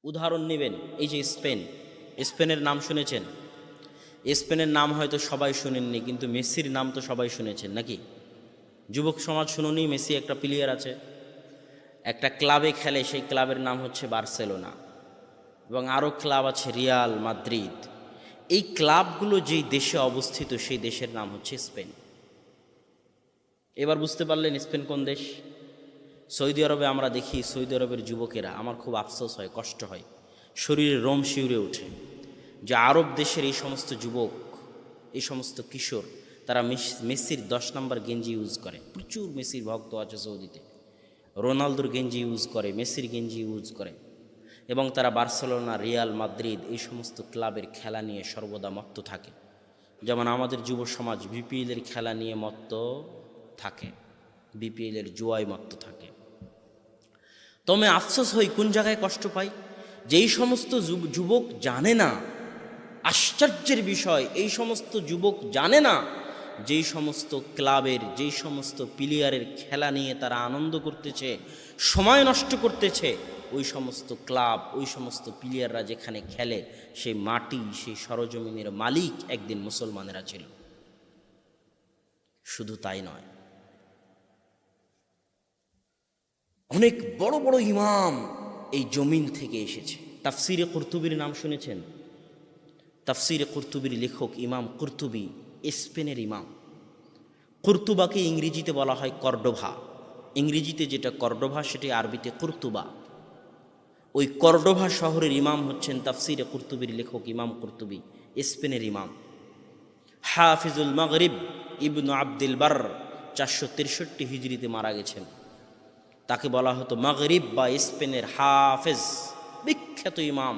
উদাহরণ নেবেন, এই যে স্পেনের নাম শুনেছেন? স্পেনের নাম হয়তো সবাই শুনেননি, কিন্তু মেসির নাম তো সবাই শুনেছেন নাকি? যুবক সমাজ শুনুনি, মেসি একটা প্লেয়ার আছে, একটা ক্লাবে খেলে, সেই ক্লাবের নাম হচ্ছে বার্সেলোনা, এবং আরও ক্লাব আছে রিয়াল মাদ্রিদ। এই ক্লাবগুলো যেই দেশে অবস্থিত সেই দেশের নাম হচ্ছে স্পেন। এবার বুঝতে পারলেন স্পেন কোন দেশ? সৌদি আরবে আমরা দেখি, সৌদি আরবের যুবকেরা, আমার খুব আফসোস হয়, কষ্ট হয়, শরীরে রোম শিউরে ওঠে, যে আরব দেশের এই সমস্ত যুবক, এই সমস্ত কিশোর, তারা মেসির 10 নম্বর গেঞ্জি ইউজ করে। প্রচুর মেসির ভক্ত আছে সৌদিতে, রোনালদোর গেঞ্জি ইউজ করে, মেসির গেঞ্জি ইউজ করে, এবং তারা বার্সেলোনা, রিয়াল মাদ্রিদ এই সমস্ত ক্লাবের খেলা নিয়ে সর্বদা মত্ত থাকে। যেমন আমাদের যুব সমাজ বিপিএলের খেলা নিয়ে মত্ত থাকে, বিপিএলের জুয়ায় মত্ত থাকে। তবে আফসোস হই, কোন জায়গায় কষ্ট পাই, যেই সমস্ত যুবক জানে না, আশ্চর্যের বিষয়, এই সমস্ত যুবক জানে না যেই সমস্ত ক্লাবের, যেই সমস্ত প্লেয়ারের খেলা নিয়ে তারা আনন্দ করতেছে, সময় নষ্ট করতেছে, ওই সমস্ত ক্লাব, ওই সমস্ত প্লেয়াররা যেখানে খেলে, সেই মাটি, সেই সরজমিনের মালিক একদিন মুসলমানেরা ছিল। শুধু তাই নয়, অনেক বড় বড় ইমাম এই জমিন থেকে এসেছে। তাফসিরে কুরতুবির নাম শুনেছেন? তাফসিরে কুরতুবির লেখক ইমাম কুরতুবি স্পেনের ইমাম। কুরতুবাকে ইংরেজিতে বলা হয় কর্ডোভা। ইংরেজিতে যেটা কর্ডোভা, সেটি আরবিতে কুরতুবা। ওই কর্ডোভা শহরের ইমাম হচ্ছেন তাফসিরে কুরতুবির লেখক ইমাম কুরতুবি, স্পেনের ইমাম। হাফিজুল মাগরিব ইবনু আব্দুল বার 463 হিজরিতে মারা গেছেন। তাকে বলা হতো মাগরিব বা স্পেনের হাফেজ, বিখ্যাত ইমাম।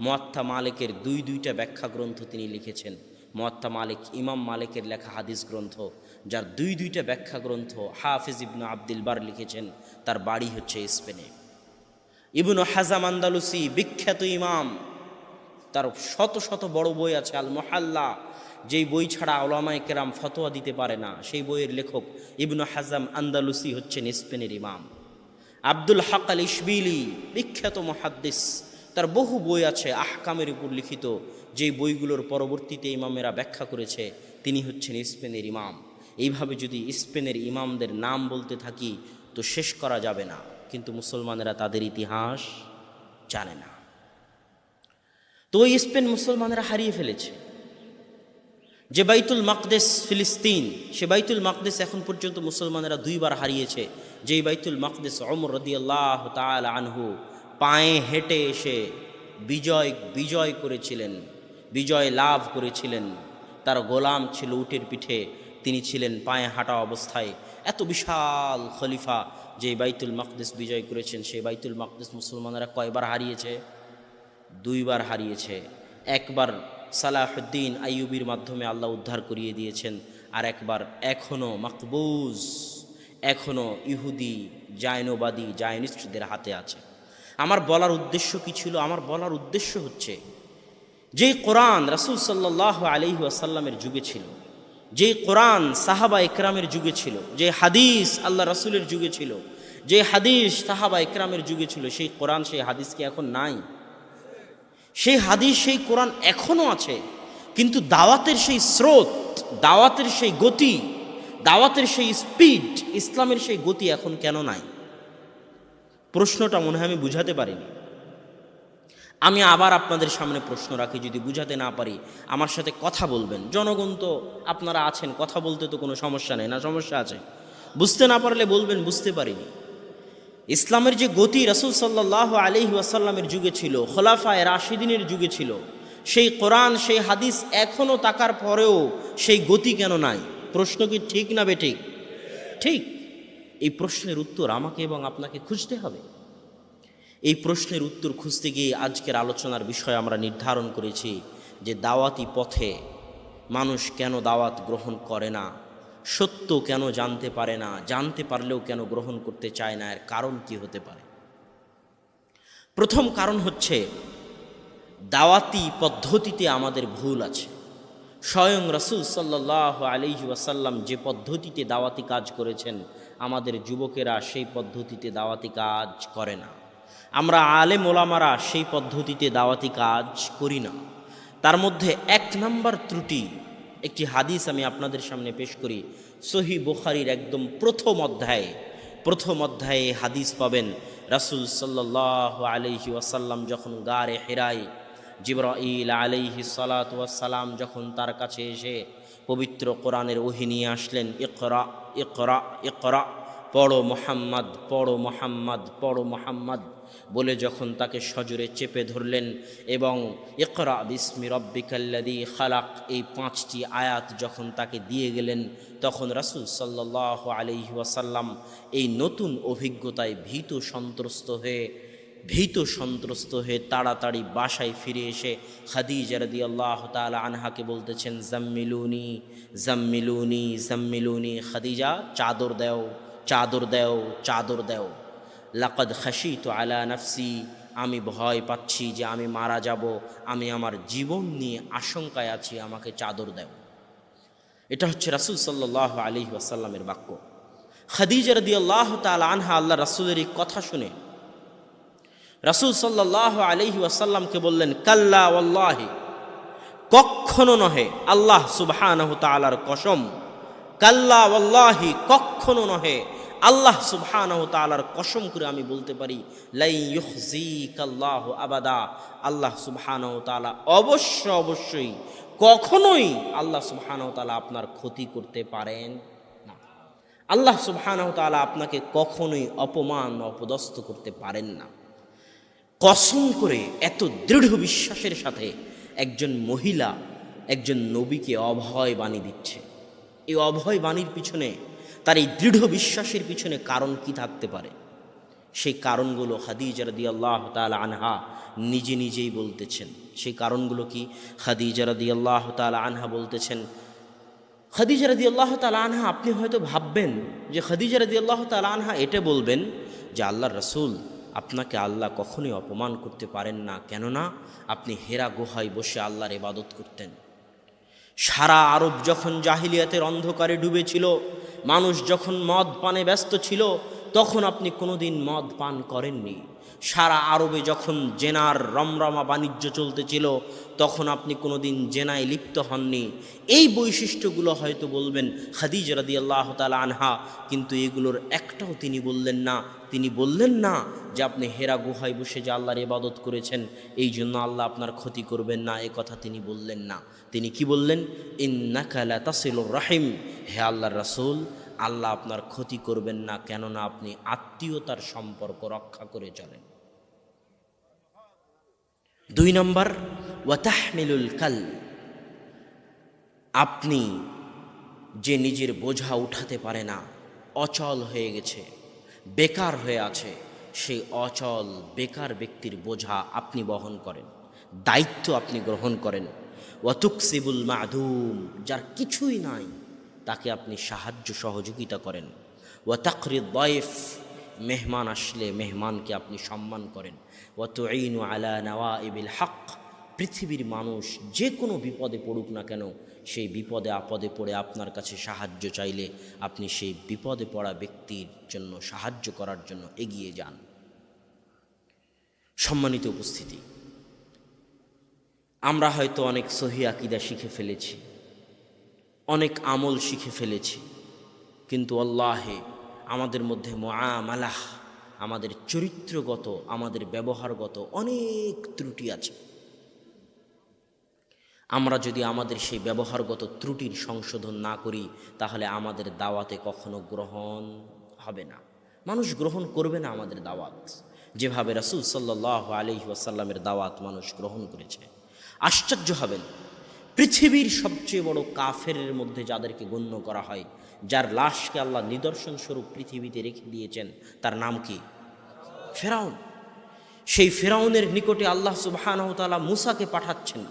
মুয়াত্তা মালিকের দুইটা ব্যাখ্যা গ্রন্থ তিনি লিখেছেন। মুয়াত্তা মালিক, ইমাম মালিকের লেখা হাদিস গ্রন্থ, যার দুইটা ব্যাখ্যা গ্রন্থ হাফেজ ইবনু আব্দুল বার লিখেছেন। তার বাড়ি হচ্ছে স্পেনে। ইবনু হাজাম আন্দালুসি, বিখ্যাত ইমাম, তার শত শত বড় বই আছে, আল মুহাল্লা, যেই বই ছাড়া উলামায়ে কেরাম ফতোয়া দিতে পারে না, সেই বইয়ের লেখক ইবনু হাজাম আন্দালুসি হচ্ছেন স্পেনের ইমাম। আব্দুল হক আল ইশবিলি, বিখ্যাত মুহাদ্দিস, তার বহু বই আছে আহকামের উপর লিখিত, যেই বইগুলোর পরবর্তীতে ইমামেরা ব্যাখ্যা করেছে। তিনি হচ্ছেন স্পেনের ইমাম। এইভাবে যদি স্পেনের ইমামদের নাম বলতে থাকি তো শেষ করা যাবে না, কিন্তু মুসলমানেরা তাদের ইতিহাস জানে না। তো ওই স্পেন মুসলমানেরা হারিয়ে ফেলেছে। যে বাইতুল মাকদেস ফিলিস্তিন, সে বাইতুল মাকদেস এখন পর্যন্ত মুসলমানেরা 2 বার হারিয়েছে। যেই বাইতুল মাকদেস ওমর রাদিয়াল্লাহু তাআলা আনহু পায়ে হেঁটে এসে বিজয় করেছিলেন, বিজয় লাভ করেছিলেন। তার গোলাম ছিল উটের পিঠে, তিনি ছিলেন পায়ে হাঁটা অবস্থায়। এত বিশাল খলিফা যে বাইতুল মাকদেস বিজয় করেছেন, সেই বাইতুল মাকদেস মুসলমানেরা কয়বার হারিয়েছে? 2 বার হারিয়েছে। একবার সালাহুদ্দিন আইয়ুবির মাধ্যমে আল্লাহ উদ্ধার করিয়ে দিয়েছেন, আর একবার এখনও মাকবুজ, এখনও ইহুদি জায়নবাদী জায়নিস্টদের হাতে আছে। আমার বলার উদ্দেশ্য কি ছিল? আমার বলার উদ্দেশ্য হচ্ছে, যেই কোরআন রাসূল সাল্লাল্লাহু আলাইহি ওয়াসাল্লামের যুগে ছিল, যেই কোরআন সাহাবা ইকরামের যুগে ছিল, যে হাদিস আল্লাহ রাসূলের যুগে ছিল, যে হাদিস সাহাবা ইকরামের যুগে ছিল, সেই কোরআন, সেই হাদিস কি এখন নাই? সেই হাদিস, সেই কোরআন এখনও আছে, কিন্তু দাওয়াতের সেই স্রোত, দাওয়াতের সেই গতি, দাওয়াতের সেই স্পিড, ইসলামের সেই গতি এখন কেন নাই? প্রশ্নটা মনে হয় আমি বুঝাতে পারিনি। আমি আবার আপনাদের সামনে প্রশ্ন রাখি, যদি বুঝাতে না পারি আমার সাথে কথা বলবেন। জনগণ তো আপনারা আছেন, কথা বলতে তো কোনো সমস্যা নেই, না সমস্যা আছে? বুঝতে না পারলে বলবেন বুঝতে পারিনি। ইসলামের যে গতি রাসূল সাল্লাল্লাহু আলাইহি ওয়াসাল্লামের যুগে ছিল, খোলাফায়ে রাশিদিনের যুগে ছিল, সেই কোরআন, সেই হাদিস এখনও থাকার পরেও সেই গতি কেন নাই? প্রশ্ন কি ঠিক না বেঠিক? ঠিক। এই প্রশ্নের উত্তর আমাকে এবং আপনাকে খুঁজতে হবে। এই প্রশ্নের উত্তর খুঁজতে গিয়ে আজকের আলোচনার বিষয় আমরা নির্ধারণ করেছি যে দাওয়াতি পথে মানুষ কেন দাওয়াত গ্রহণ করে না, সত্য কেন জানতে পারে না, জানতে পারলেও কেন গ্রহণ করতে চায় না, এর কারণ কি হতে পারে? প্রথম কারণ হচ্ছে, দাওয়াতি পদ্ধতিতে আমাদের ভুল আছে। স্বয়ং রাসূল সাল্লাল্লাহু আলাইহি ওয়াসাল্লাম যে পদ্ধতিতে দাওয়াতি কাজ করেছেন, আমাদের যুবকেরা সেই পদ্ধতিতে দাওয়াতি কাজ করে না। আমরা আলেম ওলামারা সেই পদ্ধতিতে দাওয়াতি কাজ করি না। তার মধ্যে 1 নম্বর ত্রুটি, একটি হাদিস আমি আপনাদের সামনে পেশ করি। সহিহ বুখারীর একদম প্রথম অধ্যায়ে হাদিস পাবেন। রাসূল সাল্লাল্লাহু আলাইহি ওয়াসাল্লাম যখন গারে হিরায় জিবরাইল আলাইহিস সালাতু ওয়াস সালাম যখন তার কাছে এসে পবিত্র কোরআনের ওহী নিয়ে আসলেন, ইকরা ইকরা ইকরা, পড়ো মুহাম্মদ, পড়ো মুহাম্মদ, পড়ো মুহাম্মদ বলে যখন তাকে সজোরে চেপে ধরলেন এবং ইকরা বিসমি রব্বিকাল্লাযী খালাক এই 5টি আয়াত যখন তাকে দিয়ে গেলেন, তখন রাসূল সাল্লাল্লাহু আলাইহি ওয়াসাল্লাম এই নতুন অভিজ্ঞতায় ভীত সন্ত্রস্ত হয়ে তাড়াতাড়ি বাসায় ফিরে এসে খাদিজা রাদিয়াল্লাহু তাআলা আনহাকে বলতেছেন, জাম্মিলুনি জাম্মিলুনি জাম্মিলুনি, খাদিজা চাদর দাও, চাদর দাও, চাদর দাও। লাকাদ খাশিতু আলা নাফসি, আমি ভয় পাচ্ছি যে আমি মারা যাব, আমি আমার জীবন নিয়ে আশঙ্কায় আছি, আমাকে চাদর দাও। এটা হচ্ছে রাসূল সাল্লাল্লাহু আলাইহি ওয়াসাল্লামের বাক্য। খাদিজা রাদিয়াল্লাহু তাআলা আনহা আল্লাহ রাসূলের এই কথা শুনে রাসূল সাল্লাল্লাহু আলাইহি ওয়াসাল্লামকে বললেন, কাল্লা ওয়াল্লাহি, কখনো নহে, আল্লাহ সুবহানাহু তাআলার কসম, কাল্লা ওয়াল্লাহি, কখনো নহে, আল্লাহ সুবহানাহু তাআলার কসম করে আমি বলতে পারি, লাই ইউখজিকাল্লাহু আবাদা, আল্লাহ সুবহানাহু তাআলা অবশ্যই কখনোই আল্লাহ সুবহানাহু তাআলা আপনার ক্ষতি করতে পারেন না। আল্লাহ সুবহানাহু তাআলা আপনাকে কখনোই অপমান অপদস্থ করতে পারেন না। কসম করে এত দৃঢ় বিশ্বাসের সাথে একজন মহিলা একজন নবীকে অভয় বাণী দিচ্ছে। এই অভয় বাণীর পিছনে, তার এই দৃঢ় বিশ্বাসের পিছনে কারণ কি থাকতে পারে? সেই কারণগুলো খাদিজা রাদিয়াল্লাহু তাআলা আনহা নিজেই বলতেছেন। সেই কারণগুলো কি? খাদিজা রাদিয়াল্লাহু তাআলা আনহা বলতেছেন, খাদিজা রাদিয়াল্লাহু তাআলা আনহা, আপনি হয়তো ভাববেন যে খাদিজা রাদিয়াল্লাহু তাআলা আনহা এটা বলবেন যে আল্লাহর রাসূল, আপনাকে আল্লাহ কখনোই অপমান করতে পারেন না, কেননা আপনি হেরা গুহায় বসে আল্লাহর ইবাদত করতেন। সারা আরব যখন জাহিলিয়াতের অন্ধকারে ডুবেছিল, মানুষ যখন মদ পানে ব্যস্ত ছিল, তখন আপনি কোনোদিন মদ পান করেননি। সারা আরবে যখন জেনার রমরমা বাণিজ্য চলতেছিল, তখন আপনি কোনোদিন জেনায় লিপ্ত হননি। এই বৈশিষ্ট্যগুলো হয়তো বলবেন খাদিজা রাদিয়াল্লাহু তাআলা আনহা, কিন্তু এগুলোর একটাও তিনি বললেন না। তিনি বললেন না যে আপনি হেরা গুহায় বসে যে আল্লাহর ইবাদত করেছেন, এই জন্য আল্লাহ আপনার ক্ষতি করবেন না, এ কথা তিনি বললেন না। তিনি কি বললেন? ইন্নাকা লা তাসিলুর রাহিম, হে আল্লাহর রাসূল, আল্লাহ আপনার ক্ষতি করবেন না, কেননা আপনি আত্মীয়তার সম্পর্ক রক্ষা করে চলেন। 2 নম্বর, ওয়া তাহমিলুল কাল, আপনি যে নিজের বোঝা উঠাতে পারে না, অচল হয়ে গেছে, বেকার হয়ে আছে, সেই অচল বেকার ব্যক্তির বোঝা আপনি বহন করেন, দায়িত্ব আপনি গ্রহণ করেন। ওয়া তুকসিবুল মাদুম, যার কিছুই নাই তাকে আপনি সাহায্য সহযোগিতা করেন। ওয়া তাকরিদ দাইফ, মেহমান আসলে মেহমানকে আপনি সম্মান করেন। ওয়া তুঈনু আলা নাওয়াইবিল হক, পৃথিবীর মানুষ যে কোনো বিপদে পড়ুক না কেন, সেই বিপদে আপদে পড়ে আপনার কাছে সাহায্য চাইলে আপনি সেই বিপদে পড়া ব্যক্তির জন্য সাহায্য করার জন্য এগিয়ে যান। সম্মানিত উপস্থিতি, আমরা হয়তো অনেক সহিহ আকীদা শিখে ফেলেছি, অনেক আমল শিখে ফেলেছি, কিন্তু আল্লাহে আমাদের মধ্যে মুআমালাহ, আমাদের চরিত্রগত, আমাদের ব্যবহারগত অনেক ত্রুটি আছে। আমরা যদি আমাদের সেই ব্যবহারগত ত্রুটির সংশোধন না করি, তাহলে আমাদের দাওয়াতে কখনো গ্রহণ হবে না, মানুষ গ্রহণ করবে না আমাদের দাওয়াত, যেভাবে রাসূল সাল্লাল্লাহু আলাইহি ওয়াসাল্লামের দাওয়াত মানুষ গ্রহণ করেছে। আশ্চর্য হবেন, পৃথিবীর সবচেয়ে বড় কাফেরের মধ্যে যাদেরকে গণ্য করা হয়, যার লাশকে আল্লাহ নিদর্শন স্বরূপ পৃথিবীতে রেখে দিয়েছেন, তার নাম কি? ফেরাউন। সেই ফেরাউনের নিকটে আল্লাহ সুবহানাহু ওয়া তাআলা মূসাকে পাঠাচ্ছেন।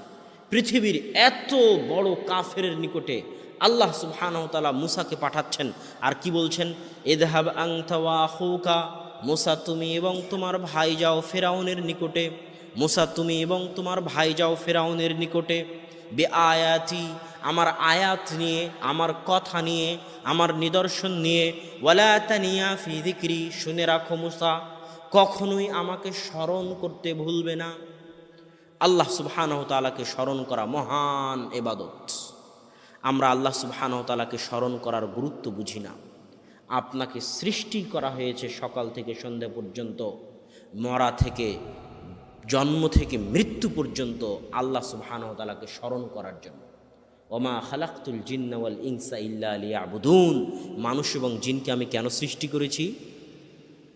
পৃথিবীর এত বড় কাফেরের নিকটে আল্লাহ সুবহানাহু ওয়া তাআলা মূসাকে পাঠাচ্ছেন, আর কি বলছেন? ইযহাব আনতা ওয়া আখুকা, মূসা তুমি এবং তোমার ভাই যাও ফেরাউনের নিকটে, মূসা তুমি এবং তোমার ভাই যাও ফেরাউনের নিকটে, বিআয়াতি, আমার আয়াত নিয়ে, আমার কথা নিয়ে, আমার নিদর্শন নিয়ে, ওয়ালা তানিয়া ফি যিকরি, শুনে রাখো মূসা, কখনোই আমাকে স্মরণ করতে ভুলবে না। আল্লাহ সুবহানাহু ওয়া তাআলাকে স্মরণ করা মহান ইবাদত। আমরা আল্লাহ সুবহানাহু ওয়া তাআলাকে স্মরণ করার গুরুত্ব বুঝি না। আপনাকে সৃষ্টি করা হয়েছে সকাল থেকে সন্ধ্যা পর্যন্ত, মরা থেকে জন্ম থেকে মৃত্যু পর্যন্ত আল্লাহ সুবহানাহু ওয়া তাআলাকে স্মরণ করার জন্য। ওমা খালাকতুল জিন্না ওয়াল ইনসা ইল্লা লিয়াবুদুন, মানুষ এবং জিনকে আমি কেন সৃষ্টি করেছি?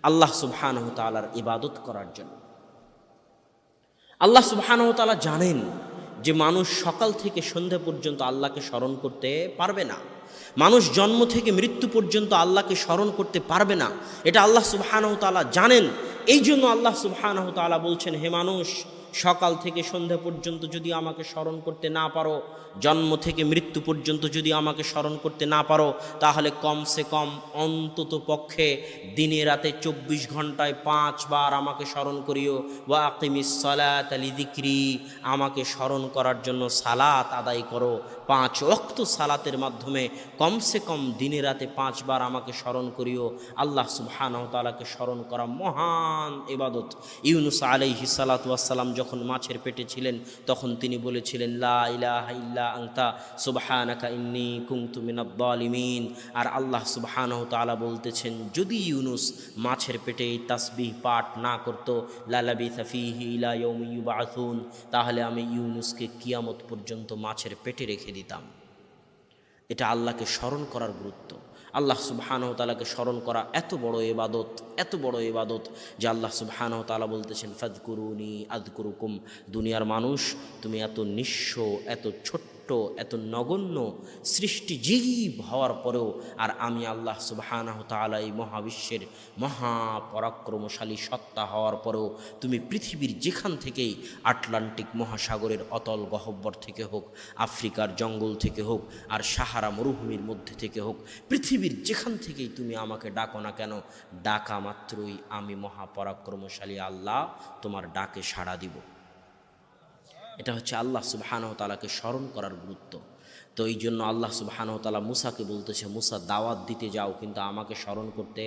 আল্লাহ সুবহানাহু ওয়া তাআলার ইবাদত করার জন্য। আল্লাহ সুবহানাহু ওয়া তাআলা জানেন যে মানুষ সকাল থেকে সন্ধ্যা পর্যন্ত আল্লাহকে স্মরণ করতে পারবে না, মানুষ জন্ম থেকে মৃত্যু পর্যন্ত আল্লাহকে স্মরণ করতে পারবে না। এটা আল্লাহ সুবহানাহু ওয়া তাআলা জানেন। এই জন্য আল্লাহ সুবহানাহু ওয়া তাআলা বলছেন, হে মানুষ, সকাল থেকে সন্ধ্যা পর্যন্ত যদি আমাকে স্মরণ করতে না পারো, জন্ম থেকে মৃত্যু পর্যন্ত যদি আমাকে স্মরণ করতে না পারো, তাহলে কমসে কম অন্তত পক্ষে দিনে রাতে 24 ঘন্টায় 5 বার আমাকে স্মরণ করিও। ওয়া আকিমিস সালাতা লিযিকরি, আমাকে স্মরণ করার জন্য সালাত আদায় করো। 5 ওয়াক্ত সালাতের মাধ্যমে কমসে কম দিনে রাতে 5 বার আমাকে স্মরণ করিও। আল্লাহ সুবহানাহু ওয়া তাআলাকে স্মরণ করা মহান ইবাদত। ইউনুস আলাইহিস সালাতু ওয়াস সালাম যখন মাছের পেটে ছিলেন, তখন তিনি বলেছিলেন, লা ইলাহা ইল্লা আনতা সুবহানাকা ইন্নী কুনতু মিনাজ জালিমিন। আর আল্লাহ সুবহানাহু ওয়া তাআলা বলতেছেন, যদি ইউনুস মাছের পেটে এই তাসবিহ পাঠ না করত, লালাবিথা ফীহি ইলা ইয়াউমি ইউবআসুন, তাহলে আমি ইউনুসকে কিয়ামত পর্যন্ত মাছের পেটে রেখে দিতাম। এটা আল্লাহকে স্মরণ করার গুরুত্ব। আল্লাহ সুবহানাহু ওয়া তাআলাকে স্মরণ করা এত বড় ইবাদত, এত বড় ইবাদত যে আল্লাহ সুবহানাহু ওয়া তাআলা বলতেছেন, ফাযকুরুনি আযকুরুকুম। দুনিয়ার মানুষ, তুমি এত নিঃস্ব, এত ছোট্ট, এত নগণ্য সৃষ্টি জীব হওয়ার পরেও, আর আমি আল্লাহ সুবহানাহু ওয়া তাআলা এই মহাবিশ্বের মহাপরাক্রমশালী সত্তা হওয়ার পরেও তুমি পৃথিবীর যেখান থেকেই, আটলান্টিক মহাসাগরের অতল গহ্বর থেকে হোক, আফ্রিকার জঙ্গল থেকে হোক, আর সাহারা মরুভূমির মধ্যে থেকে হোক, পৃথিবীর যেখান থেকেই তুমি আমাকে ডাকো না কেন, ডাকা মাত্রই আমি মহাপরাক্রমশালী আল্লাহ তোমার ডাকে সাড়া দিব। এটা হচ্ছে আল্লাহ সুবহানাহু ওয়া তাআলাকে স্মরণ করার গুরুত্ব। তো এই জন্য আল্লাহ সুবহানাহু ওয়া তাআলা মুসাকে বলতেছে, মুসা দাওয়াত দিতে যাও, কিন্তু আমাকে স্মরণ করতে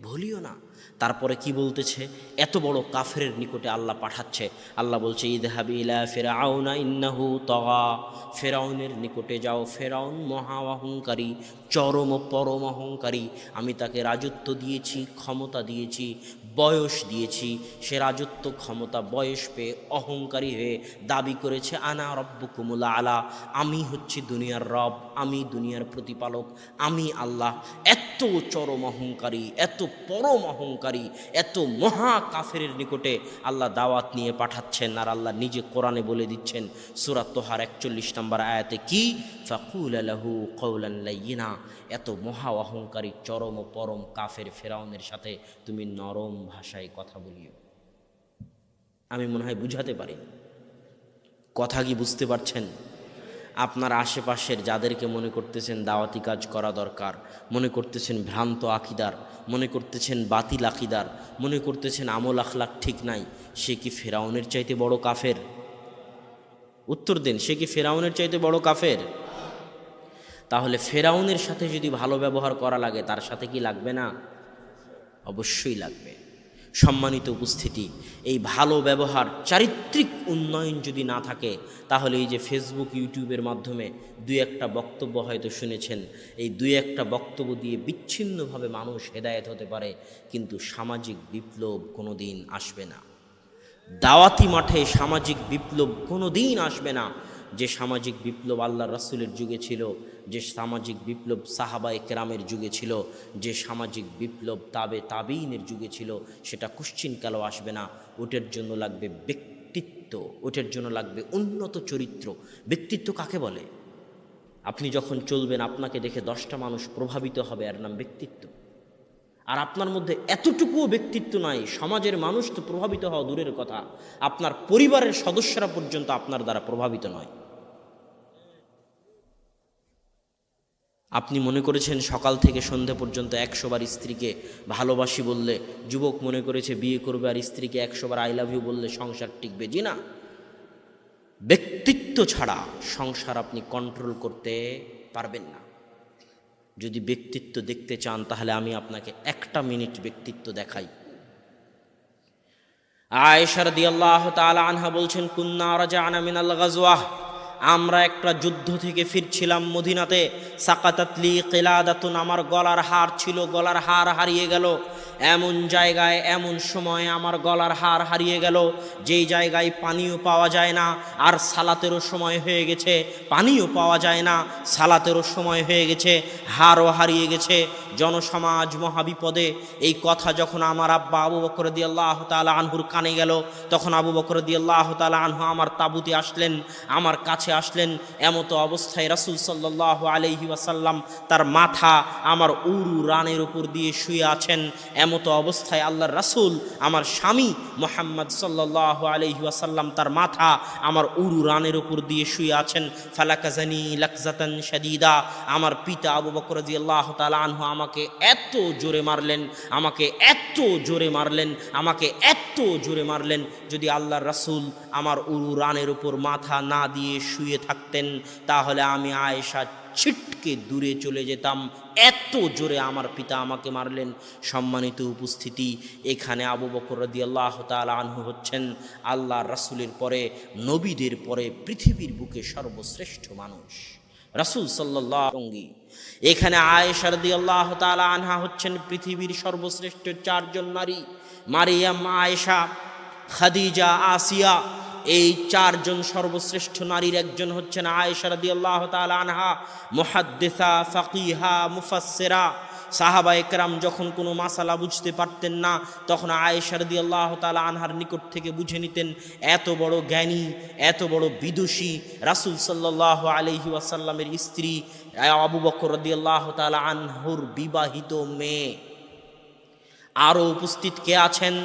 ভুলিও না। তারপরে কি বলতেছে, এত বড় কাফেরের নিকটে আল্লাহ পাঠাচ্ছে। আল্লাহ বলছে, ইযহাবি ইলা ফিরআউনা ইন্নাহু তাগা, ফেরাউনের নিকটে যাও। ফেরাউন মহা অহংকারী, চরম পরম অহংকারী। আমি তাকে রাজত্ব দিয়েছি, ক্ষমতা দিয়েছি, বয়স দিয়েছি। সে রাজত্ব, ক্ষমতা, বয়স পেয়ে অহংকারী হয়ে দাবি করেছে, আনা রব্বুকুমুল আলা, আমি হচ্ছি দুনিয়ার রব, আমি দুনিয়ার প্রতিপালক, আমি আল্লাহ। এত চরম অহংকারী, এত পরম অহংকারী, এত মহা কাফেরের নিকটে আল্লাহ দাওয়াত নিয়ে পাঠাচ্ছেন। আর আল্লাহ নিজে কোরআনে বলে দিচ্ছেন, সূরা তোহার 41 নম্বর আয়াতে, কি ফাকুল লাহু কওলান লাইয়িনা, এত মহা অহংকারী চরম ও পরম কাফের ফেরাউনের সাথে তুমি নরম ভাষায় কথা বলিও। আমি মনে হয় বুঝাতে পারি, কথা কি বুঝতে পারছেন? আপনার আশেপাশের যাদেরকে মনে করতেছেন দাওয়াতি কাজ করা দরকার, মনে করতেছেন ভ্রান্ত আকিদার, মনে করতেছেন বাতিল আকিদার, মনে করতেছেন আমল আখলাক ঠিক নাই, সে কি ফেরাউনের চাইতে বড় কাফের? উত্তর দেন, সে কি ফেরাউনের চাইতে বড় কাফের? তাহলে ফেরাউনের সাথে যদি ভালো ব্যবহার করা লাগে, তার সাথে কি লাগবে না? অবশ্যই লাগবে। সম্মানিত উপস্থিতি, এই ভালো ব্যবহার, চারিত্রিক উন্নয়ন যদি না থাকে, তাহলে এই যে ফেসবুক, ইউটিউবের মাধ্যমে দুই একটা বক্তব্য হয়তো শুনেছেন, এই দুই একটা বক্তব্য দিয়ে বিচ্ছিন্নভাবে মানুষ হেদায়েত হতে পারে, কিন্তু সামাজিক বিপ্লব কোনো দিন আসবে না। দাওয়াতি মাঠে সামাজিক বিপ্লব কোনো দিন আসবে না। যে সামাজিক বিপ্লব আল্লাহ রাসূলের যুগে ছিল, যে সামাজিক বিপ্লব সাহাবায়ে কেরামের যুগে ছিল, যে সামাজিক বিপ্লব তাবেঈনের যুগে ছিল, সেটা কুশ্চিনকালেও আসবে না। ওটার জন্য লাগবে ব্যক্তিত্ব, ওটার জন্য লাগবে উন্নত চরিত্র। ব্যক্তিত্ব কাকে বলে? আপনি যখন চলবেন, আপনাকে দেখে 10টা মানুষ প্রভাবিত হবে, এর নাম ব্যক্তিত্ব। আর আপনার মধ্যে এতটুকুও ব্যক্তিত্ব নাই, সমাজের মানুষ তো প্রভাবিত হওয়া দূরের কথা, আপনার পরিবারের সদস্যরা পর্যন্ত আপনার দ্বারা প্রভাবিত নয়। আপনি মনে করেছেন সকাল থেকে সন্ধ্যা পর্যন্ত 100 বার স্ত্রীকে ভালোবাসি বললে, যুবক মনে করেছে বিয়ে করবে আর স্ত্রীকে 100 বার আই লাভ ইউ বললে সংসার টিকবে। জি না, ব্যক্তিত্ব ছাড়া সংসার আপনি কন্ট্রোল করতে পারবেন না। যদি ব্যক্তিত্ব দেখতে চান, তাহলে আমি আপনাকে 1টা মিনিট ব্যক্তিত্ব দেখাই। আয়েশা রাদিয়াল্লাহু তাআলা আনহা বলছেন, কুন্না রাজা'না মিনাল গাজওয়াহ, আমরা একটা যুদ্ধ থেকে ফিরছিলাম মদিনাতে। সাকাতাত লি কিলাদাতুন, আমার গলার হার ছিল, গলার হার হারিয়ে গেল। এমন জায়গায় এমন সময় আমার গলার হার হারিয়ে গেল যেই জায়গায় পানিও পাওয়া যায় না, আর সালাতেরও সময় হয়ে গেছে, পানিও পাওয়া যায় না, সালাতেরও সময় হয়ে গেছে, হারও হারিয়ে গেছে, জনসমাজ মহাবিপদে। এই কথা যখন আমার আব্বা আবু বকর রাদিয়াল্লাহু তাআলা আনহুর কানে গেল, তখন আবু বকর রাদিয়াল্লাহু তাআলা আনহু আমার তাঁবুতে আসলেন, আমার কাছে আসলেন। এমতো অবস্থায় রাসূল সাল্লাল্লাহু আলাইহি ওয়াসাল্লাম তার মাথা আমার উরু রানের উপর দিয়ে শুয়ে আছেন। এমতো অবস্থায় আল্লাহর রাসূল আমার স্বামী মুহাম্মদ সাল্লাল্লাহু আলাইহি ওয়াসাল্লাম তার মাথা আমার উরু রানের উপর দিয়ে শুয়ে আছেন। ফালাকাজানি লাকজাতান শাদীদা, আমার পিতা আবু বকর রাদিয়াল্লাহু তাআলা আনহু আমাকে এত জোরে মারলেন, আমাকে এত জোরে মারলেন, আমাকে এত জোরে মারলেন, যদি আল্লাহর রাসূল আমার উরু রানের উপর মাথা না দিয়ে শুয়ে থাকতেন তাহলে আমি আয়েশা ছিটকে দূরে চলে যেতাম, এত জোরে আমার পিতা আমাকে মারলেন। সম্মানিত উপস্থিতি, এখানে আবু বকর রাদিয়াল্লাহু তাআলা আনহু হচ্ছেন আল্লাহর রাসূলের পরে, নবীদের পরে পৃথিবীর বুকে সর্বশ্রেষ্ঠ মানুষ, রাসূল সাল্লাল্লাহু আলাইহি ওয়াসাল্লাম। এখানে আয়েশা রাদিয়াল্লাহু তাআলা আনহা হচ্ছেন পৃথিবীর সর্বশ্রেষ্ঠ চারজন নারী, মারিয়াম, আয়েশা, খাদিজা, আসিয়া। এই চারজন সর্বশ্রেষ্ঠ নারীর একজন হচ্ছেন আয়েশা রাদিয়াল্লাহু তাআলা আনহা, মুহাদ্দিসা, ফাকিহা, মুফাসসিরা। সাহাবা একরাম যখন কোনো মাসালা বুঝতে পারতেন না, তখন আয়েশা রাদিয়াল্লাহু তাআলা আনহার নিকট থেকে বুঝে নিতেন। এত বড় জ্ঞানী, এত বড় বিদুষী রাসূল সাল্লাল্লাহু আলাইহি ওয়াসাল্লামের স্ত্রী আবু বকর রাদিয়াল্লাহু তাআলা আনহুর বিবাহিত মেয়ে। আরও উপস্থিত কে আছেন?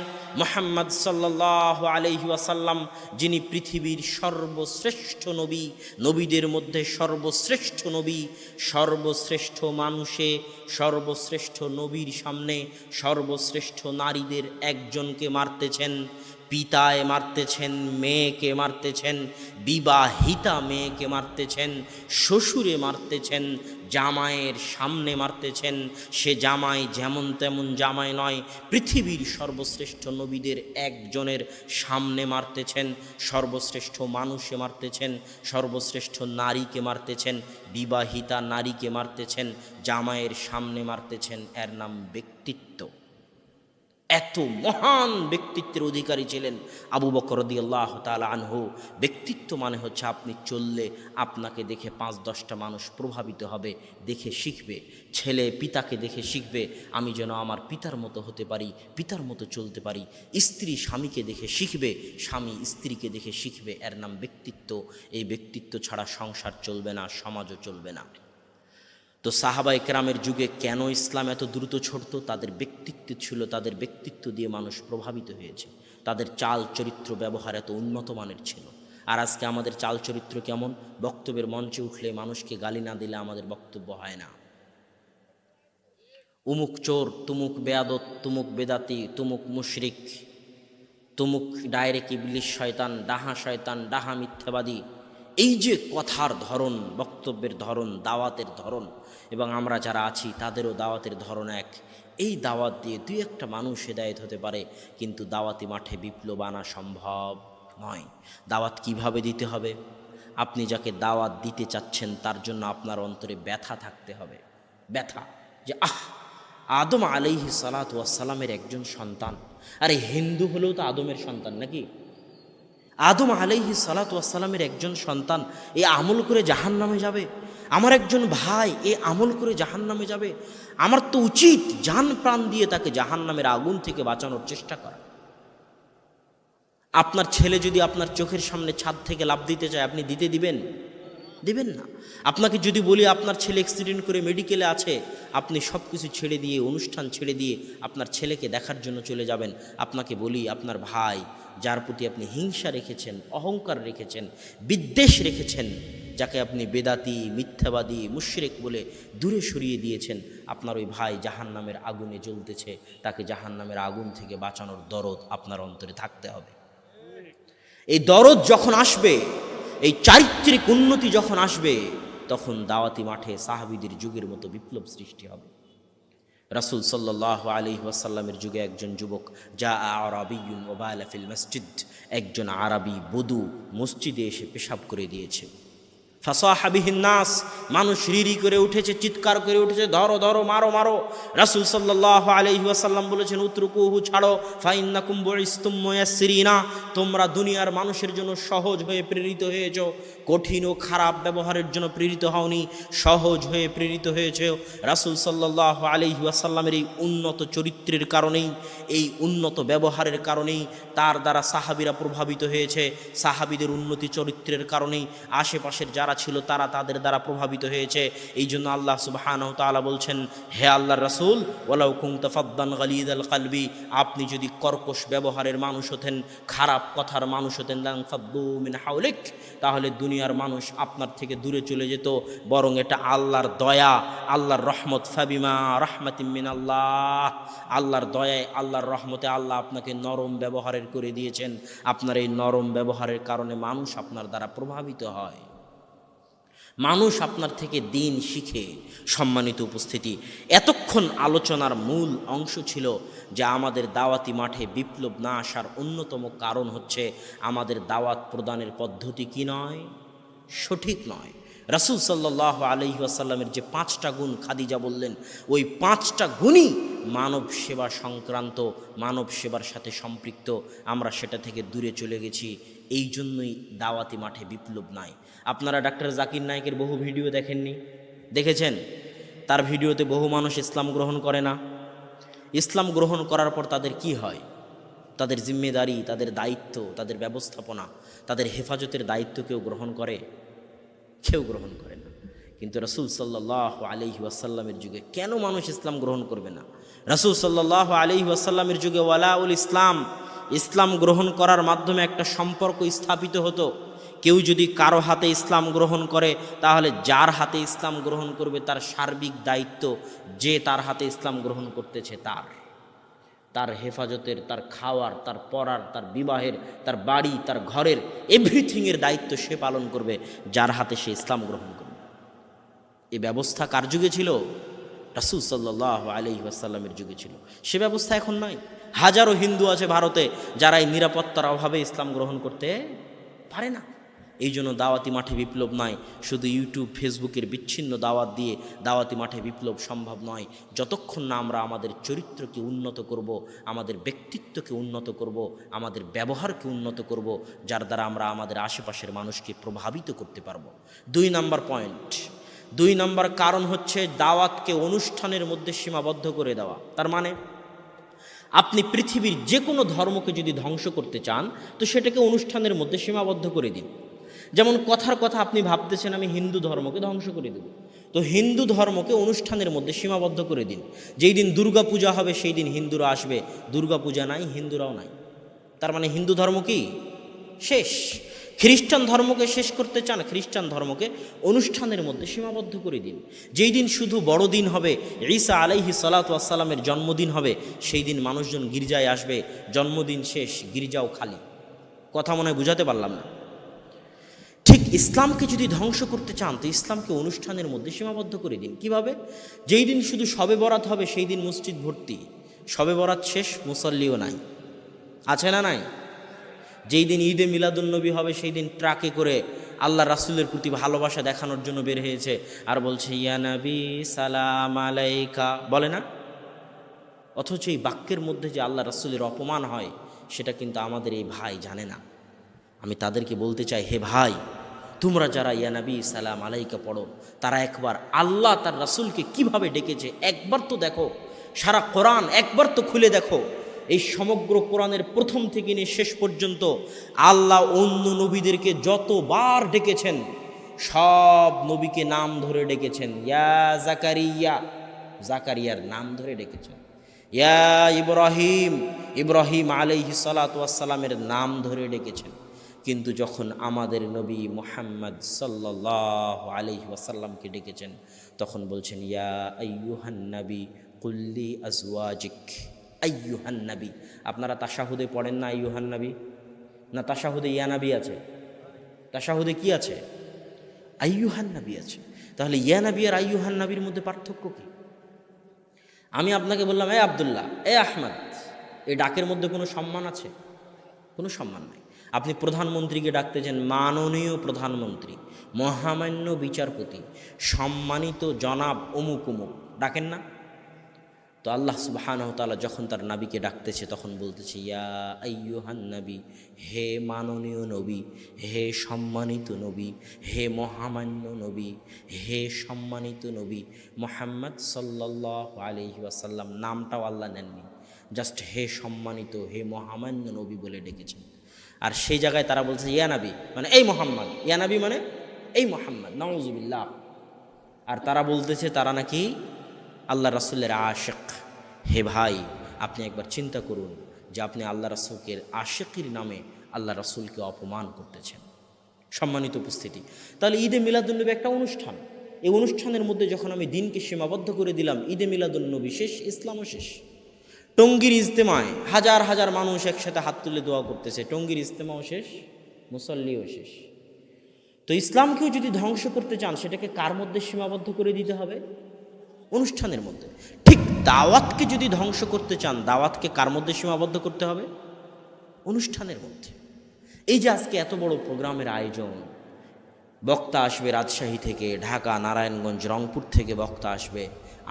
মুহাম্মদ সাল্লাল্লাহু আলাইহি ওয়াসাল্লাম, যিনি পৃথিবীর সর্বশ্রেষ্ঠ নবী, নবীদের মধ্যে সর্বশ্রেষ্ঠ নবী। সর্বশ্রেষ্ঠ মানুষে, সর্বশ্রেষ্ঠ নবীর সামনে সর্বশ্রেষ্ঠ নারীদের একজনকে মারতেছেন, পিতায় মারতেছেন, মেয়েকে মারতেছেন, বিবাহিতা মেয়েকে মারতেছেন, শ্বশুরে মারতেছেন, জামাইয়ের সামনে মারতেছেন। সে জামাই যেমন তেমন জামাই নয়, পৃথিবীর সর্বশ্রেষ্ঠ নবীদের একজনের সামনে মারতেছেন। সর্বশ্রেষ্ঠ মানুষে মারতেছেন, সর্বশ্রেষ্ঠ নারীকে মারতেছেন, বিবাহিতা নারীকে মারতেছেন, জামাইয়ের সামনে মারতেছেন। এর নাম ব্যক্তিত্ব। এত মহান ব্যক্তিত্বের অধিকারী ছিলেন আবু বকর রাদিয়াল্লাহু তাআলা আনহু। ব্যক্তিত্ব মানে হচ্ছে আপনি চললে আপনাকে দেখে ৫-১০টা মানুষ প্রভাবিত হবে, দেখে শিখবে। ছেলে পিতাকে দেখে শিখবে, আমি যেন আমার পিতার মতো হতে পারি, পিতার মতো চলতে পারি। স্ত্রী স্বামীকে দেখে শিখবে, স্বামী স্ত্রীকে দেখে শিখবে। এর নাম ব্যক্তিত্ব। এই ব্যক্তিত্ব ছাড়া সংসার চলবে না, সমাজও চলবে না। তো সাহাবায়ে কেরামের যুগে কেন ইসলাম এত দ্রুত ছড়ত? তাদের ব্যক্তিত্ব ছিল, তাদের ব্যক্তিত্ব দিয়ে মানুষ প্রভাবিত হয়েছে। তাদের চাল চরিত্র ব্যবহার এত উন্নত মানের ছিল। আর আজকে আমাদের চাল চরিত্র কেমন? বক্তব্যের মঞ্চে উঠলে মানুষকে গালি না দিলে আমাদের বক্তব্য হয় না। উমুক চোর, তুমুক বেয়াদত, তুমুক বেদাতি, তুমুক মুশরিক, তুমুক ডাইরেক্ট ইবলিশ শয়তান, ডাহা শয়তান, ডাহা মিথ্যাবাদী। এই যে কথার ধরন, বক্তব্যের ধরন, দাওয়াতের ধরন, এবং আমরা যারা আছি তাদেরও দাওয়াতের ধরন এক। এই দাওয়াত দিয়ে দুই একটা মানুষ হেদায়েত হতে পারে, কিন্তু দাওয়াতি মাঠে বিপ্লব আনা সম্ভব নয়। দাওয়াত কিভাবে দিতে হবে? আপনি যাকে দাওয়াত দিতে চাচ্ছেন তার জন্য আপনার অন্তরে ব্যথা থাকতে হবে। ব্যথা যে আদম আলাইহিস সালাতু ওয়াস সালামের একজন সন্তান। আরে হিন্দু হলেও তো আদমের সন্তান নাকি? আদম আলাইহিস সালাতু ওয়াস সালামের একজন সন্তান এ আমল করে জাহান্নামে যাবে। আমার একজন ভাই এ আমল করে জাহান্নামে যাবে। আমার তো উচিত জান প্রাণ দিয়ে তাকে জাহান্নামের আগুন থেকে বাঁচানোর চেষ্টা করা। আপনার ছেলে যদি আপনার চোখের সামনে ছাদ থেকে লাফ দিতে চায়, আপনি দিতে দিবেন? দিবেন না। আপনাকে যদি বলি আপনার ছেলে অ্যাক্সিডেন্ট করে মেডিকেলে আছে, আপনি সব কিছু ছেড়ে দিয়ে, অনুষ্ঠান ছেড়ে দিয়ে আপনার ছেলেকে দেখার জন্য চলে যাবেন। আপনাকে বলি আপনার ভাই, যার প্রতি আপনি হিংসা রেখেছেন, অহংকার রেখেছেন, বিদ্বেষ রেখেছেন, যাকে আপনি বেদাতি, মিথ্যাবাদী, মুশরিক বলে দূরে সরিয়ে দিয়েছেন, আপনার ওই ভাই জাহান্নামের আগুনে জ্বলতেছে। তাকে জাহান্নামের আগুন থেকে বাঁচানোর দরদ আপনার অন্তরে থাকতে হবে। এই দরদ যখন আসবে, এই চারিত্রিক উন্নতি যখন আসবে, তখন দাওয়াতি মাঠে সাহাবীদের যুগের মতো বিপ্লব সৃষ্টি হবে। রাসূল সাল্লাল্লাহু আলাইহি ওয়াসাল্লামের যুগে একজন যুবক যা আরাবিয়্যুন ওয়া বালা ফিল মসজিদ, একজন আরবি বধূ মসজিদে এসে পেশাব করে দিয়েছে। ফাসাহা বিহিন নাস, মানুষ রিরি করে উঠেছে, চিৎকার করে উঠেছে, ধরো ধরো, মারো মারো। রাসূল সাল্লাল্লাহু আলাইহি ওয়াসাল্লাম বলেছেন, উতরুকুহু, ছাড়ো, ফাইন্নাকুম বুইসতুম মুয়াসসিরিনা, তোমরা দুনিয়ার মানুষের জন্য সহজ হয়ে প্রেরিত হয়েছো, কঠিন ও খারাপ ব্যবহারের জন্য প্রেরিত হওনি, সহজ হয়ে প্রেরিত হয়েছে। রাসূল সাল্লাল্লাহু আলাইহি ওয়াসাল্লামের এই উন্নত চরিত্রের কারণেই, এই উন্নত ব্যবহারের কারণেই তার দ্বারা সাহাবীরা প্রভাবিত হয়েছে। সাহাবীদের উন্নতি চরিত্রের কারণেই আশেপাশের যারা ছিল তারা তাদের দ্বারা প্রভাবিত হয়েছে। এই জন্য আল্লাহ সুবহানাহু ওয়া তাআলা বলছেন, হে আল্লাহর রাসূল, ওয়ালাউ কুনতা ফাদ্দান গালিযাল কলবি, আপনি যদি কর্কশ ব্যবহারের মানুষ হতেন, খারাপ কথার মানুষ হতেন, লান ফাদ্দু মিন হাওলিক, তাহলে দুনিয়ার মানুষ আপনার থেকে দূরে চলে যেত। বরং এটা আল্লাহর দয়া, আল্লাহর রহমত, ফাবিমা রাহমাতিম মিনাল্লাহ, আল্লাহর দয়ায়, আল্লাহর রহমতে আল্লাহ আপনাকে নরম ব্যবহারের করে দিয়েছেন। আপনার এই নরম ব্যবহারের কারণে মানুষ আপনার দ্বারা প্রভাবিত হয়, মানুষ আপনার থেকে দিন শিখে। সম্মানিত উপস্থিতি, এতক্ষণ আলোচনার মূল অংশ ছিল যে আমাদের দাওয়াতি মাঠে বিপ্লব না আসার অন্যতম কারণ হচ্ছে আমাদের দাওয়াত প্রদানের পদ্ধতি কি নয়, সঠিক নয়। রাসূল সাল্লাল্লাহু আলাইহি ওয়াসাল্লামের যে 5টা গুণ খাদিজা বললেন, ওই 5টা গুণই মানব সেবা সংক্রান্ত, মানব সেবার সাথে সম্পৃক্ত। আমরা সেটা থেকে দূরে চলে গেছি, এই জন্যই দাওয়াতি মাঠে বিপ্লব নাই। আপনারা ডাক্তার জাকির নায়েকের বহু ভিডিও দেখেননি? দেখেছেন? তার ভিডিওতে বহু মানুষ ইসলাম গ্রহণ করে না। ইসলাম গ্রহণ করার পর তাদের কি হয়? তাদের জিম্মেদারি, তাদের দায়িত্ব, তাদের ব্যবস্থাপনা, তাদের হেফাজতের দায়িত্ব কেউ গ্রহণ করে? কেউ গ্রহণ করে না। কিন্তু রাসূল সাল্লাল্লাহু আলাইহি ওয়াসাল্লামের যুগে কেন মানুষ ইসলাম গ্রহণ করবে না? রাসূল সাল্লাল্লাহু আলাইহি ওয়াসাল্লামের যুগে ওয়ালাউল ইসলাম, ইসলাম গ্রহণ করার মাধ্যমে একটা সম্পর্ক স্থাপিত হতো। কেউ যদি কারো হাতে ইসলাম গ্রহণ করে, তাহলে যার হাতে ইসলাম গ্রহণ করবে তার সার্বিক দায়িত্ব, যে তার হাতে ইসলাম গ্রহণ করতেছে তার হেফাজতের, তার খাওয়ার, তার পড়ার, তার বিবাহের, তার বাড়ি, তার ঘরের, এভরিথিংয়ের দায়িত্ব সে পালন করবে যার হাতে সে ইসলাম গ্রহণ করবে। এই ব্যবস্থা কার যুগে ছিল? রাসূল সাল্লাল্লাহু আলাইহি ওয়াসাল্লামের যুগে ছিল। সে ব্যবস্থা এখন নাই। হাজারো হিন্দু আছে ভারতে যারা এই নিরাপত্তার অভাবে ইসলাম গ্রহণ করতে পারে না। এই জন্য দাওয়াতি মাঠে বিপ্লব নাই। শুধু ইউটিউব, ফেসবুকের বিচ্ছিন্ন দাওয়াত দিয়ে দাওয়াতি মাঠে বিপ্লব সম্ভব নয়। যতক্ষণ না আমরা আমাদের চরিত্রকে উন্নত করব, আমাদের ব্যক্তিত্বকে উন্নত করব, আমাদের ব্যবহারকে উন্নত করব, যার দ্বারা আমরা আমাদের আশেপাশের মানুষকে প্রভাবিত করতে পারবো। 2 নাম্বার পয়েন্ট, 2 নাম্বার কারণ হচ্ছে দাওয়াতকে অনুষ্ঠানের মধ্যে সীমাবদ্ধ করে দেওয়া। তার মানে আপনি পৃথিবীর যে কোনো ধর্মকে যদি ধ্বংস করতে চান, তো সেটাকে অনুষ্ঠানের মধ্যে সীমাবদ্ধ করে দিন। যেমন কথার কথা আপনি ভাবতেছেন আমি হিন্দু ধর্মকে ধ্বংস করে দেব, তো হিন্দু ধর্মকে অনুষ্ঠানের মধ্যে সীমাবদ্ধ করে দিন। যেই দিন দুর্গা পূজা হবে সেই দিন হিন্দুরা আসবে, দুর্গা পূজা নাই, হিন্দুরাও নাই। তার মানে হিন্দু ধর্ম কি শেষ? খ্রিস্টান ধর্মকে শেষ করতে চান, খ্রিস্টান ধর্মকে অনুষ্ঠানের মধ্যে সীমাবদ্ধ করে দিন। যেই দিন শুধু বড়দিন হবে, ঈসা আলাইহিস সালাতু ওয়াস সালামের জন্মদিন হবে, সেই দিন মানুষজন গির্জায় আসবে, জন্মদিন শেষ, গির্জাও খালি। কথা মনে হয় বুঝাতে পারলাম না? ঠিক ইসলামকে যদি ধ্বংস করতে চান, তো ইসলামকে অনুষ্ঠানের মধ্যে সীমাবদ্ধ করে দিন। কিভাবে? যেই দিন শুধু শবে বরাত হবে সেই দিন মসজিদ ভর্তি, শবে বরাত শেষ, মুসল্লিও নাই, আছে না নাই? যেই দিন ঈদে মিলাদুন্নবী হবে সেই দিন ট্রাকে করে আল্লাহ রাসূলের প্রতি ভালোবাসা দেখানোর জন্য বের হয়েছে আর বলছে ইয়া নবী সালাম আলাইকা, বলে না? অথচ এই বাক্যের মধ্যে যে আল্লাহ রাসূলের অপমান হয় সেটা কিন্তু আমাদের এই ভাই জানে না। আমি তাদেরকে বলতে চাই, হে ভাই, তোমরা যারা ইয়া নবী সালাম আলাইকা পড়ো, তারা একবার আল্লাহ তার রাসূলকে কিভাবে ডেকেছে একবার তো দেখো। সারা কোরআন একবার তো খুলে দেখো। এই সমগ্র কোরআনের প্রথম থেকে নিয়ে শেষ পর্যন্ত আল্লাহ অন্য নবীদেরকে যতবার ডেকেছেন, সব নবীকে নাম ধরে ডেকেছেন। ইয়া জাকারিয়া, জাকারিয়ার নাম ধরে ডেকেছেন। ইয়া ইব্রাহিম, ইব্রাহিম আলাইহিস সালাতু ওয়াস সালামের নাম ধরে ডেকেছেন। কিন্তু যখন আমাদের নবী মুহাম্মদ সাল্লাল্লাহু আলাইহি ওয়াসাল্লামকে ডেকেছেন, তখন বলছেন ইয়া আইয়ুহান নবী কুল্লি আজওয়াজিক, আইয়ুহান নবী। আপনারা তাশাহুদে পড়েন না আইয়ুহান নবী? না, তাশাহুদে ইয়া নবী আছে, তাশাহুদে কি আছে? আইয়ুহান নবী আছে। তাহলে ইয়া নবী আর আইয়ুহান নবীর মধ্যে পার্থক্য কি? আমি আপনাকে বললাম এ আব্দুল্লাহ, এ আহমদ, এই ডাকের মধ্যে কোনো সম্মান আছে? কোনো সম্মান নাই। আপনি প্রধানমন্ত্রীকে ডাকতেছেন মাননীয় প্রধানমন্ত্রী, মহামান্য বিচারপতি, সম্মানিত জনাব অমুক অমুক, ডাকেন না? তো আল্লাহ সুবহানাহু ওয়া তাআলা যখন তার নবীকে ডাকতেছে তখন বলতেছে ইয়া আইয়ুহান নবী, হে মাননীয় নবী, হে সম্মানিত নবী, হে মহামান্য নবী, হে সম্মানিত নবী মুহাম্মদ সাল্লাল্লাহু আলাইহি ওয়াসাল্লাম। নামটাও আল্লাহ নেননি, জাস্ট হে সম্মানিত, হে মহামান্য নবী বলে ডেকেছেন। আর সেই জায়গায় তারা বলছে ইয়া নবী মানে এই মোহাম্মদ, ইয়া নবী মানে এই মোহাম্মদ, নাউজুবিল্লাহ। আর তারা বলতেছে তারা নাকি আল্লাহ রাসূলের আশিক। হে ভাই, আপনি একবার চিন্তা করুন যে আপনি আল্লাহ রাসূলকে আশিকির নামে আল্লাহ রাসূলকে অপমান করতেছেন। সম্মানিত উপস্থিতি, তাহলে ঈদে মিলাদুন্নবী একটা অনুষ্ঠান। এই অনুষ্ঠানের মধ্যে যখন আমি দিনকে সীমাবদ্ধ করে দিলাম, ঈদে মিলাদুন্নবী শেষ, ইসলামও শেষ। টঙ্গীর ইজতেমায় হাজার হাজার মানুষ একসাথে হাত তুলে দোয়া করতেছে, টঙ্গীর ইজতেমাও শেষ, মুসল্লিও শেষ। তো ইসলামকেও যদি ধ্বংস করতে চান সেটাকে কার মধ্যে সীমাবদ্ধ করে দিতে হবে? অনুষ্ঠানের মধ্যে। ঠিক দাওয়াতকে যদি ধ্বংস করতে চান, দাওয়াতকে কার মধ্যে সীমাবদ্ধ করতে হবে? অনুষ্ঠানের মধ্যে। এই যে আজকে এত বড় প্রোগ্রামের আয়োজন, বক্তা আসবে রাজশাহী থেকে, ঢাকা, নারায়ণগঞ্জ, রংপুর থেকে বক্তা আসবে,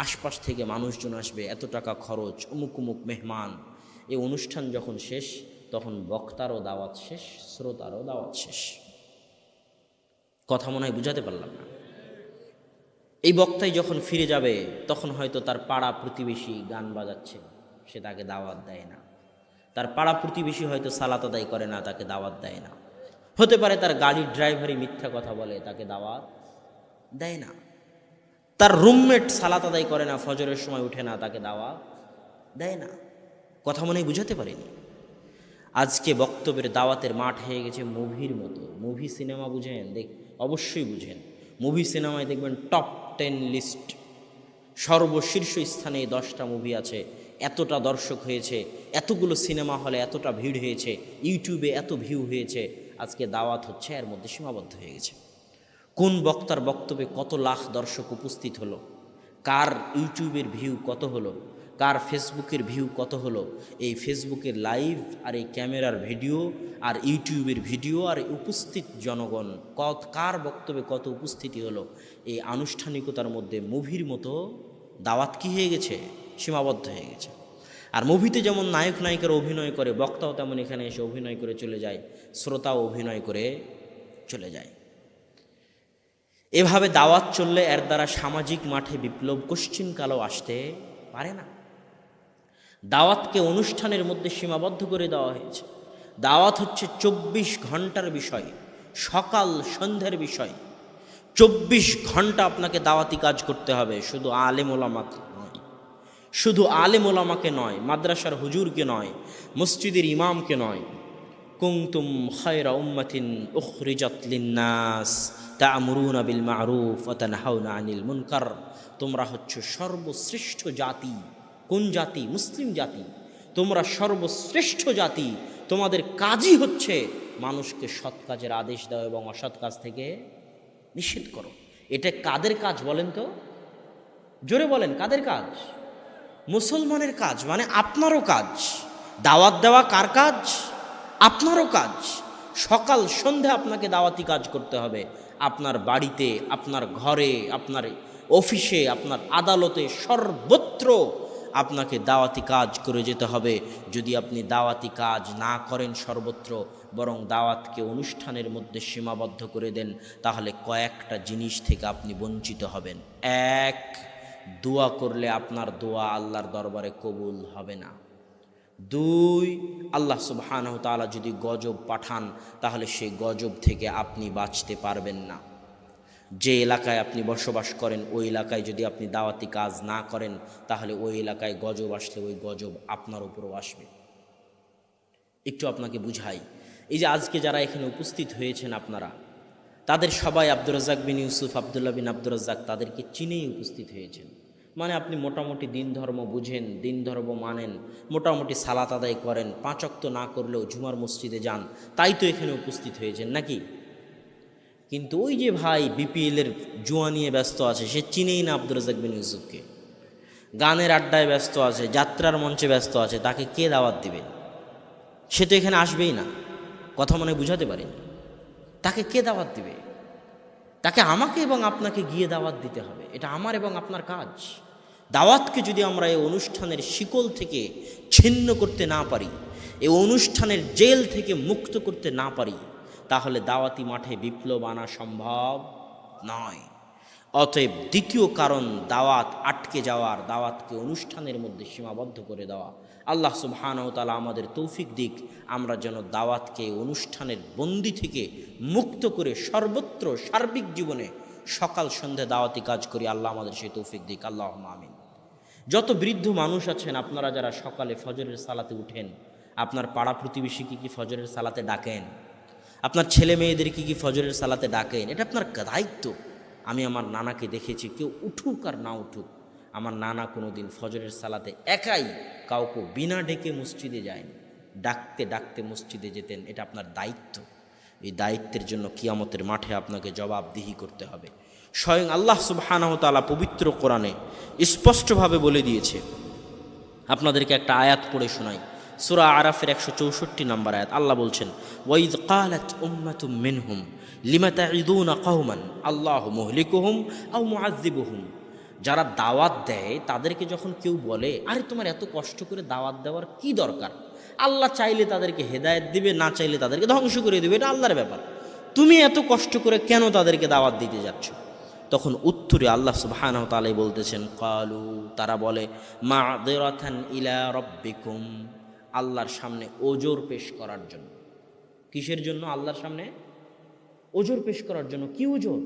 আশপাশ থেকে মানুষজন আসবে, এত টাকা খরচ, অমুক অমুক মেহমান। এই অনুষ্ঠান যখন শেষ তখন বক্তারও দাওয়াত শেষ, শ্রোতারও দাওয়াত শেষ। কথা মনে হয় বুঝাতে পারলাম না। এই বক্তাই যখন ফিরে যাবে তখন হয়তো তার পাড়া প্রতিবেশী গান বাজাচ্ছে, সে তাকে দাওয়াত দেয় না। তার পাড়া প্রতিবেশী হয়তো সালাত আদায় করে না, তাকে দাওয়াত দেয় না। হতে পারে তার গাড়ির ড্রাইভারই মিথ্যা কথা বলে, তাকে দাওয়াত দেয় না। তার রুমমেট সালাত আদায় করে না, ফজরের সময় উঠে না, তাকে দাওয়াত দেয় না। কথা মনে বুঝাতে পারিনি। আজকে বক্তব্যের দাওয়াতের মাঠ হয়ে গেছে মুভির মতো। মুভি সিনেমা বুঝেন? অবশ্যই বুঝেন। মুভি সিনেমায় দেখবেন টপ 10 লিস্ট, সর্বশীর্ষ স্থানে 10টা মুভি আছে, এতটা দর্শক হয়েছে, এতগুলো সিনেমা হলে এতটা ভিড় হয়েছে, ইউটিউবে এত ভিউ হয়েছে। আজকে দাওয়াত হচ্ছে এর মধ্যে সীমাবদ্ধ হয়ে গেছে। কোন বক্তার বক্তব্যে কত লাখ দর্শক উপস্থিত হলো, কার ইউটিউবের ভিউ কত হলো, কার ফেসবুকের ভিউ কত হলো, এই ফেসবুকের লাইভ আর এই ক্যামেরার ভিডিও আর ইউটিউবের ভিডিও আর উপস্থিত জনগণ কার বক্তব্যে কত উপস্থিতি হলো, এই আনুষ্ঠানিকতার মধ্যে মুভির মতো দাওয়াত কি হয়ে গেছে? সীমাবদ্ধ হয়ে গেছে। আর মুভিতে যেমন নায়ক নায়িকারা অভিনয় করে, বক্তাও তেমন এখানে এসে অভিনয় করে চলে যায়, শ্রোতাও অভিনয় করে চলে যায়। এভাবে দাওয়াত চললে এর দ্বারা সামাজিক মাঠে বিপ্লব কোশ্চিনকালও আসতে পারে না। দাওয়াতকে অনুষ্ঠানের মধ্যে সীমাবদ্ধ করে দেওয়া হয়েছে। দাওয়াত হচ্ছে 24 ঘন্টার বিষয়, সকাল সন্ধ্যার বিষয়। 24 ঘন্টা আপনাকে দাওয়াতি কাজ করতে হবে। শুধু আলেম ওলামাকে নয়, শুধু আলেম ওলামাকে নয়, মাদ্রাসার হুজুরকে নয়, মসজিদের ইমামকে নয়। কুনতুম খায়রা উম্মাতিন উখরিজাত লিন্নাস তা'মুরুনা বিল মা'রুফ ওয়া তানহাউনা আনিল মুনকার। তোমরা হচ্ছে সর্বশ্রেষ্ঠ জাতি। কোন জাতি? মুসলিম জাতি। তোমরা সর্বশ্রেষ্ঠ জাতি। তোমাদের কাজই হচ্ছে মানুষকে সৎ কাজের আদেশ দাও এবং অসৎ কাজ থেকে নিষেধ করো। এটা কাদের কাজ বলেন তো? জোরে বলেন, কাদের কাজ? মুসলমানের কাজ, মানে আপনারও কাজ। দাওয়াত দেওয়া কার কাজ? আপনারও কাজ। সকাল সন্ধ্যা আপনাকে দাওয়াতি কাজ করতে হবে। আপনার বাড়িতে, আপনার ঘরে, আপনার অফিসে, আপনার আদালতে, সর্বত্র আপনাকে দাওয়াতি কাজ করে যেতে হবে। যদি আপনি দাওয়াতি কাজ না করেন সর্বত্র, বরং দাওয়াতকে অনুষ্ঠানের মধ্যে সীমাবদ্ধ করে দেন, তাহলে কয়েকটা জিনিস থেকে আপনি বঞ্চিত হবেন। এক, দোয়া করলে আপনার দোয়া আল্লাহর দরবারে কবুল হবে না। দুই, আল্লাহ সুবহানাহু তাআলা যদি গজব পাঠান তাহলে সেই গজব থেকে আপনি বাঁচতে পারবেন না। যে এলাকায় আপনি বসবাস করেন ওই এলাকায় যদি আপনি দাওয়াতি কাজ না করেন তাহলে ওই এলাকায় গজব আসলে ওই গজব আপনার উপরও আসবে। একটু আপনাকে বুঝাই, এই যে আজকে যারা এখানে উপস্থিত হয়েছেন আপনারা, তাদের সবাই আব্দুর রাজ্জাক বিন ইউসুফ, আবদুল্লাহ বিন আব্দুর রাজ্জাক, তাদেরকে চিনেই উপস্থিত হয়েছেন। মানে আপনি মোটামুটি দিন ধর্ম বুঝেন, দিন ধর্ম মানেন, মোটামুটি সালাত আদায় করেন, 5 ওয়াক্ত না করলেও জুমার মসজিদে যান, তাই তো এখানে উপস্থিত হয়েছেন নাকি? কিন্তু ওই যে ভাই বিপিএলের জুয়া নিয়ে ব্যস্ত আছে, সে চিনেই না আব্দুর রাজ্জাক বিন ইউসুফকে। গানের আড্ডায় ব্যস্ত আছে, যাত্রার মঞ্চে ব্যস্ত আছে, তাকে কে দাওয়াত দিবে? সে তো এখানে আসবেই না। কথা মনে বুঝাতে পারিনি। তাকে কে দাওয়াত দিবে? তাকে আমাকে এবং আপনাকে গিয়ে দাওয়াত দিতে হবে। এটা আমার এবং আপনার কাজ। দাওয়াতকে যদি আমরা এই অনুষ্ঠানের শিকল থেকে ছিন্ন করতে না পারি, এই অনুষ্ঠানের জেল থেকে মুক্ত করতে না পারি, তাহলে দাওয়াতি মাঠে বিপ্লব আনা সম্ভব নয়। অতএব দ্বিতীয় কারণ দাওয়াত আটকে যাওয়ার, দাওয়াতকে অনুষ্ঠানের মধ্যে সীমাবদ্ধ করে দেওয়া। আল্লাহ সুবহানাহু ওয়া তাআলা আমাদের তৌফিক দিক, আমরা যেন দাওয়াতকে অনুষ্ঠানের বন্দি থেকে মুক্ত করে সর্বত্র সার্বিক জীবনে সকাল সন্ধ্যা দাওয়াতি কাজ করি। আল্লাহ আমাদের সেই তৌফিক দিক, আল্লাহুম্মা আমিন। যত বৃদ্ধ মানুষ আছেন, আপনারা যারা সকালে ফজরের সালাতে উঠেন, আপনার পাড়া প্রতিবেশীকে কি ফজরের সালাতে ডাকেন? আপনার ছেলে মেয়েদেরকে কি ফজরের সালাতে ডাকেন? এটা আপনার দায়িত্ব। আমি আমার নানাকে দেখেছি, কেউ উঠুক আর না উঠুক, আমার নানা কোনো দিন ফজরের সালাতে একাই কাউকে বিনা ডেকে মসজিদে যায়নি, ডাকতে ডাকতে মসজিদে যেতেন। এটা আপনার দায়িত্ব। এই দায়িত্বের জন্য কিয়ামতের মাঠে আপনাকে জবাবদিহি করতে হবে। স্বয়ং আল্লাহ সুবহানাহু ওয়া তাআলা পবিত্র কোরআনে স্পষ্টভাবে বলে দিয়েছে। আপনাদেরকে একটা আয়াত পড়ে শোনাই, সূরা আরাফের 164 নম্বর আয়াত। আল্লাহ বলছেন, ওয়াইদ ক্বালাত উম্মাতুম মিনহুম লিমা তাঈদুনা কওমান আল্লাহু মুহলিকুহুম আও মুআযযিবুহুম। যারা দাওয়াত দেয় তাদেরকে যখন কেউ বলে, আরে তোমার এত কষ্ট করে দাওয়াত দেওয়ার কি দরকার? আল্লাহ চাইলে তাদেরকে হেদায়েত দিবে, না চাইলে তাদেরকে ধ্বংস করে দেবে, এটা আল্লাহর ব্যাপার। তুমি এত কষ্ট করে কেন তাদেরকে দাওয়াত দিতে যাচ্ছ? তখন উত্তরে আল্লাহ সুবহানাহু ওয়া তাআলা বলতেছেন, ক্বালু, তারা বলে, মা'যিরাতান ইলা রাব্বিকুম, আল্লাহর সামনে ওজর পেশ করার জন্য। কিসের জন্য? আল্লাহর সামনে ওজর পেশ করার জন্য। কি ওজর?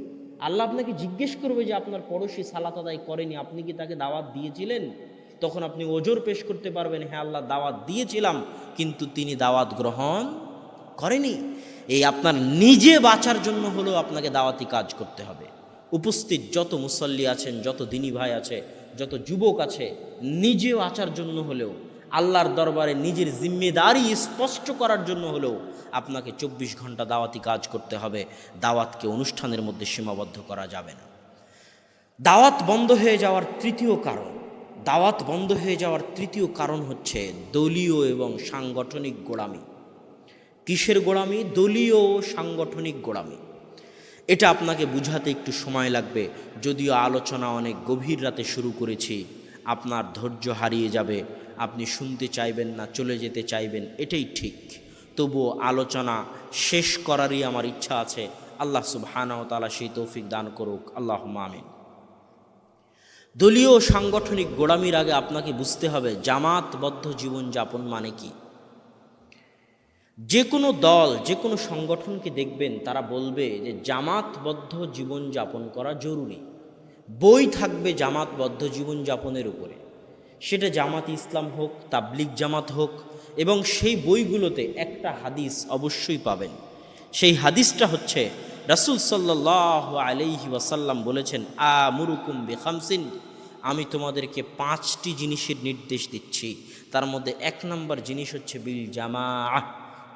আল্লাহ আপনাকে জিজ্ঞেস করবে যে আপনার পড়োশী সালাত আদায় করেনি, আপনি কি তাকে দাওয়াত দিয়েছিলেন? তখন আপনি ওজর পেশ করতে পারবেন, হ্যাঁ আল্লাহ দাওয়াত দিয়েছিলাম, কিন্তু তিনি দাওয়াত গ্রহণ করেনি। এই আপনার নিজে বাঁচার জন্য হলেও আপনাকে দাওয়াতি কাজ করতে হবে। উপস্থিত যত মুসল্লি আছেন, যত দিনী ভাই আছে, যত যুবক আছে, নিজে বাঁচার জন্য হলেও, আল্লাহর দরবারে নিজের জিম্মেদারি স্পষ্ট করার জন্য হলেও আপনাকে 24 ঘন্টা দাওয়াতি কাজ করতে হবে। দাওয়াতকে অনুষ্ঠানের মধ্যে সীমাবদ্ধ করা যাবে না। দাওয়াত বন্ধ হয়ে যাওয়ার তৃতীয় কারণ, দাওয়াত বন্ধ হয়ে যাওয়ার তৃতীয় কারণ হচ্ছে দলীয় এবং সাংগঠনিক গোড়ামি। কিসের গোড়ামি? দলীয় ও সাংগঠনিক গোড়ামি। এটা আপনাকে বুঝাতে একটু সময় লাগবে, যদিও আলোচনা অনেক গভীর রাতে শুরু করেছি। আপনার ধৈর্য হারিয়ে যাবে, আপনি শুনতে চাইবেন না, চলে যেতে চাইবেন, এটাই ঠিক। তবুও আলোচনা শেষ করারই আমার ইচ্ছা আছে। আল্লাহ সুবহানাহু ওয়া তাআলা সেই তৌফিক দান করুক, আল্লাহুম্মা আমিন। দলীয় সাংগঠনিক গোড়ামির আগে আপনাকে বুঝতে হবে জামাতবদ্ধ জীবনযাপন মানে কি। যে কোনো দল, যে কোনো সংগঠনকে দেখবেন তারা বলবে যে জামাতবদ্ধ জীবনযাপন করা জরুরি। বই থাকবে জামাতবদ্ধ জীবনযাপনের উপরে, সেটা জামাত ইসলাম হোক, তাবলিগ জামাত হোক, এবং সেই বইগুলোতে একটা হাদিস অবশ্যই পাবেন। সেই হাদিসটা হচ্ছে রাসূল সাল্লাল্লাহু আলাইহি ওয়াসাল্লাম বলেছেন, আমুরুকুম বিখামসিন, আমি তোমাদেরকে 5টি জিনিসের নির্দেশ দিচ্ছি। তার মধ্যে 1 নম্বর জিনিস হচ্ছে বিল জামাআহ,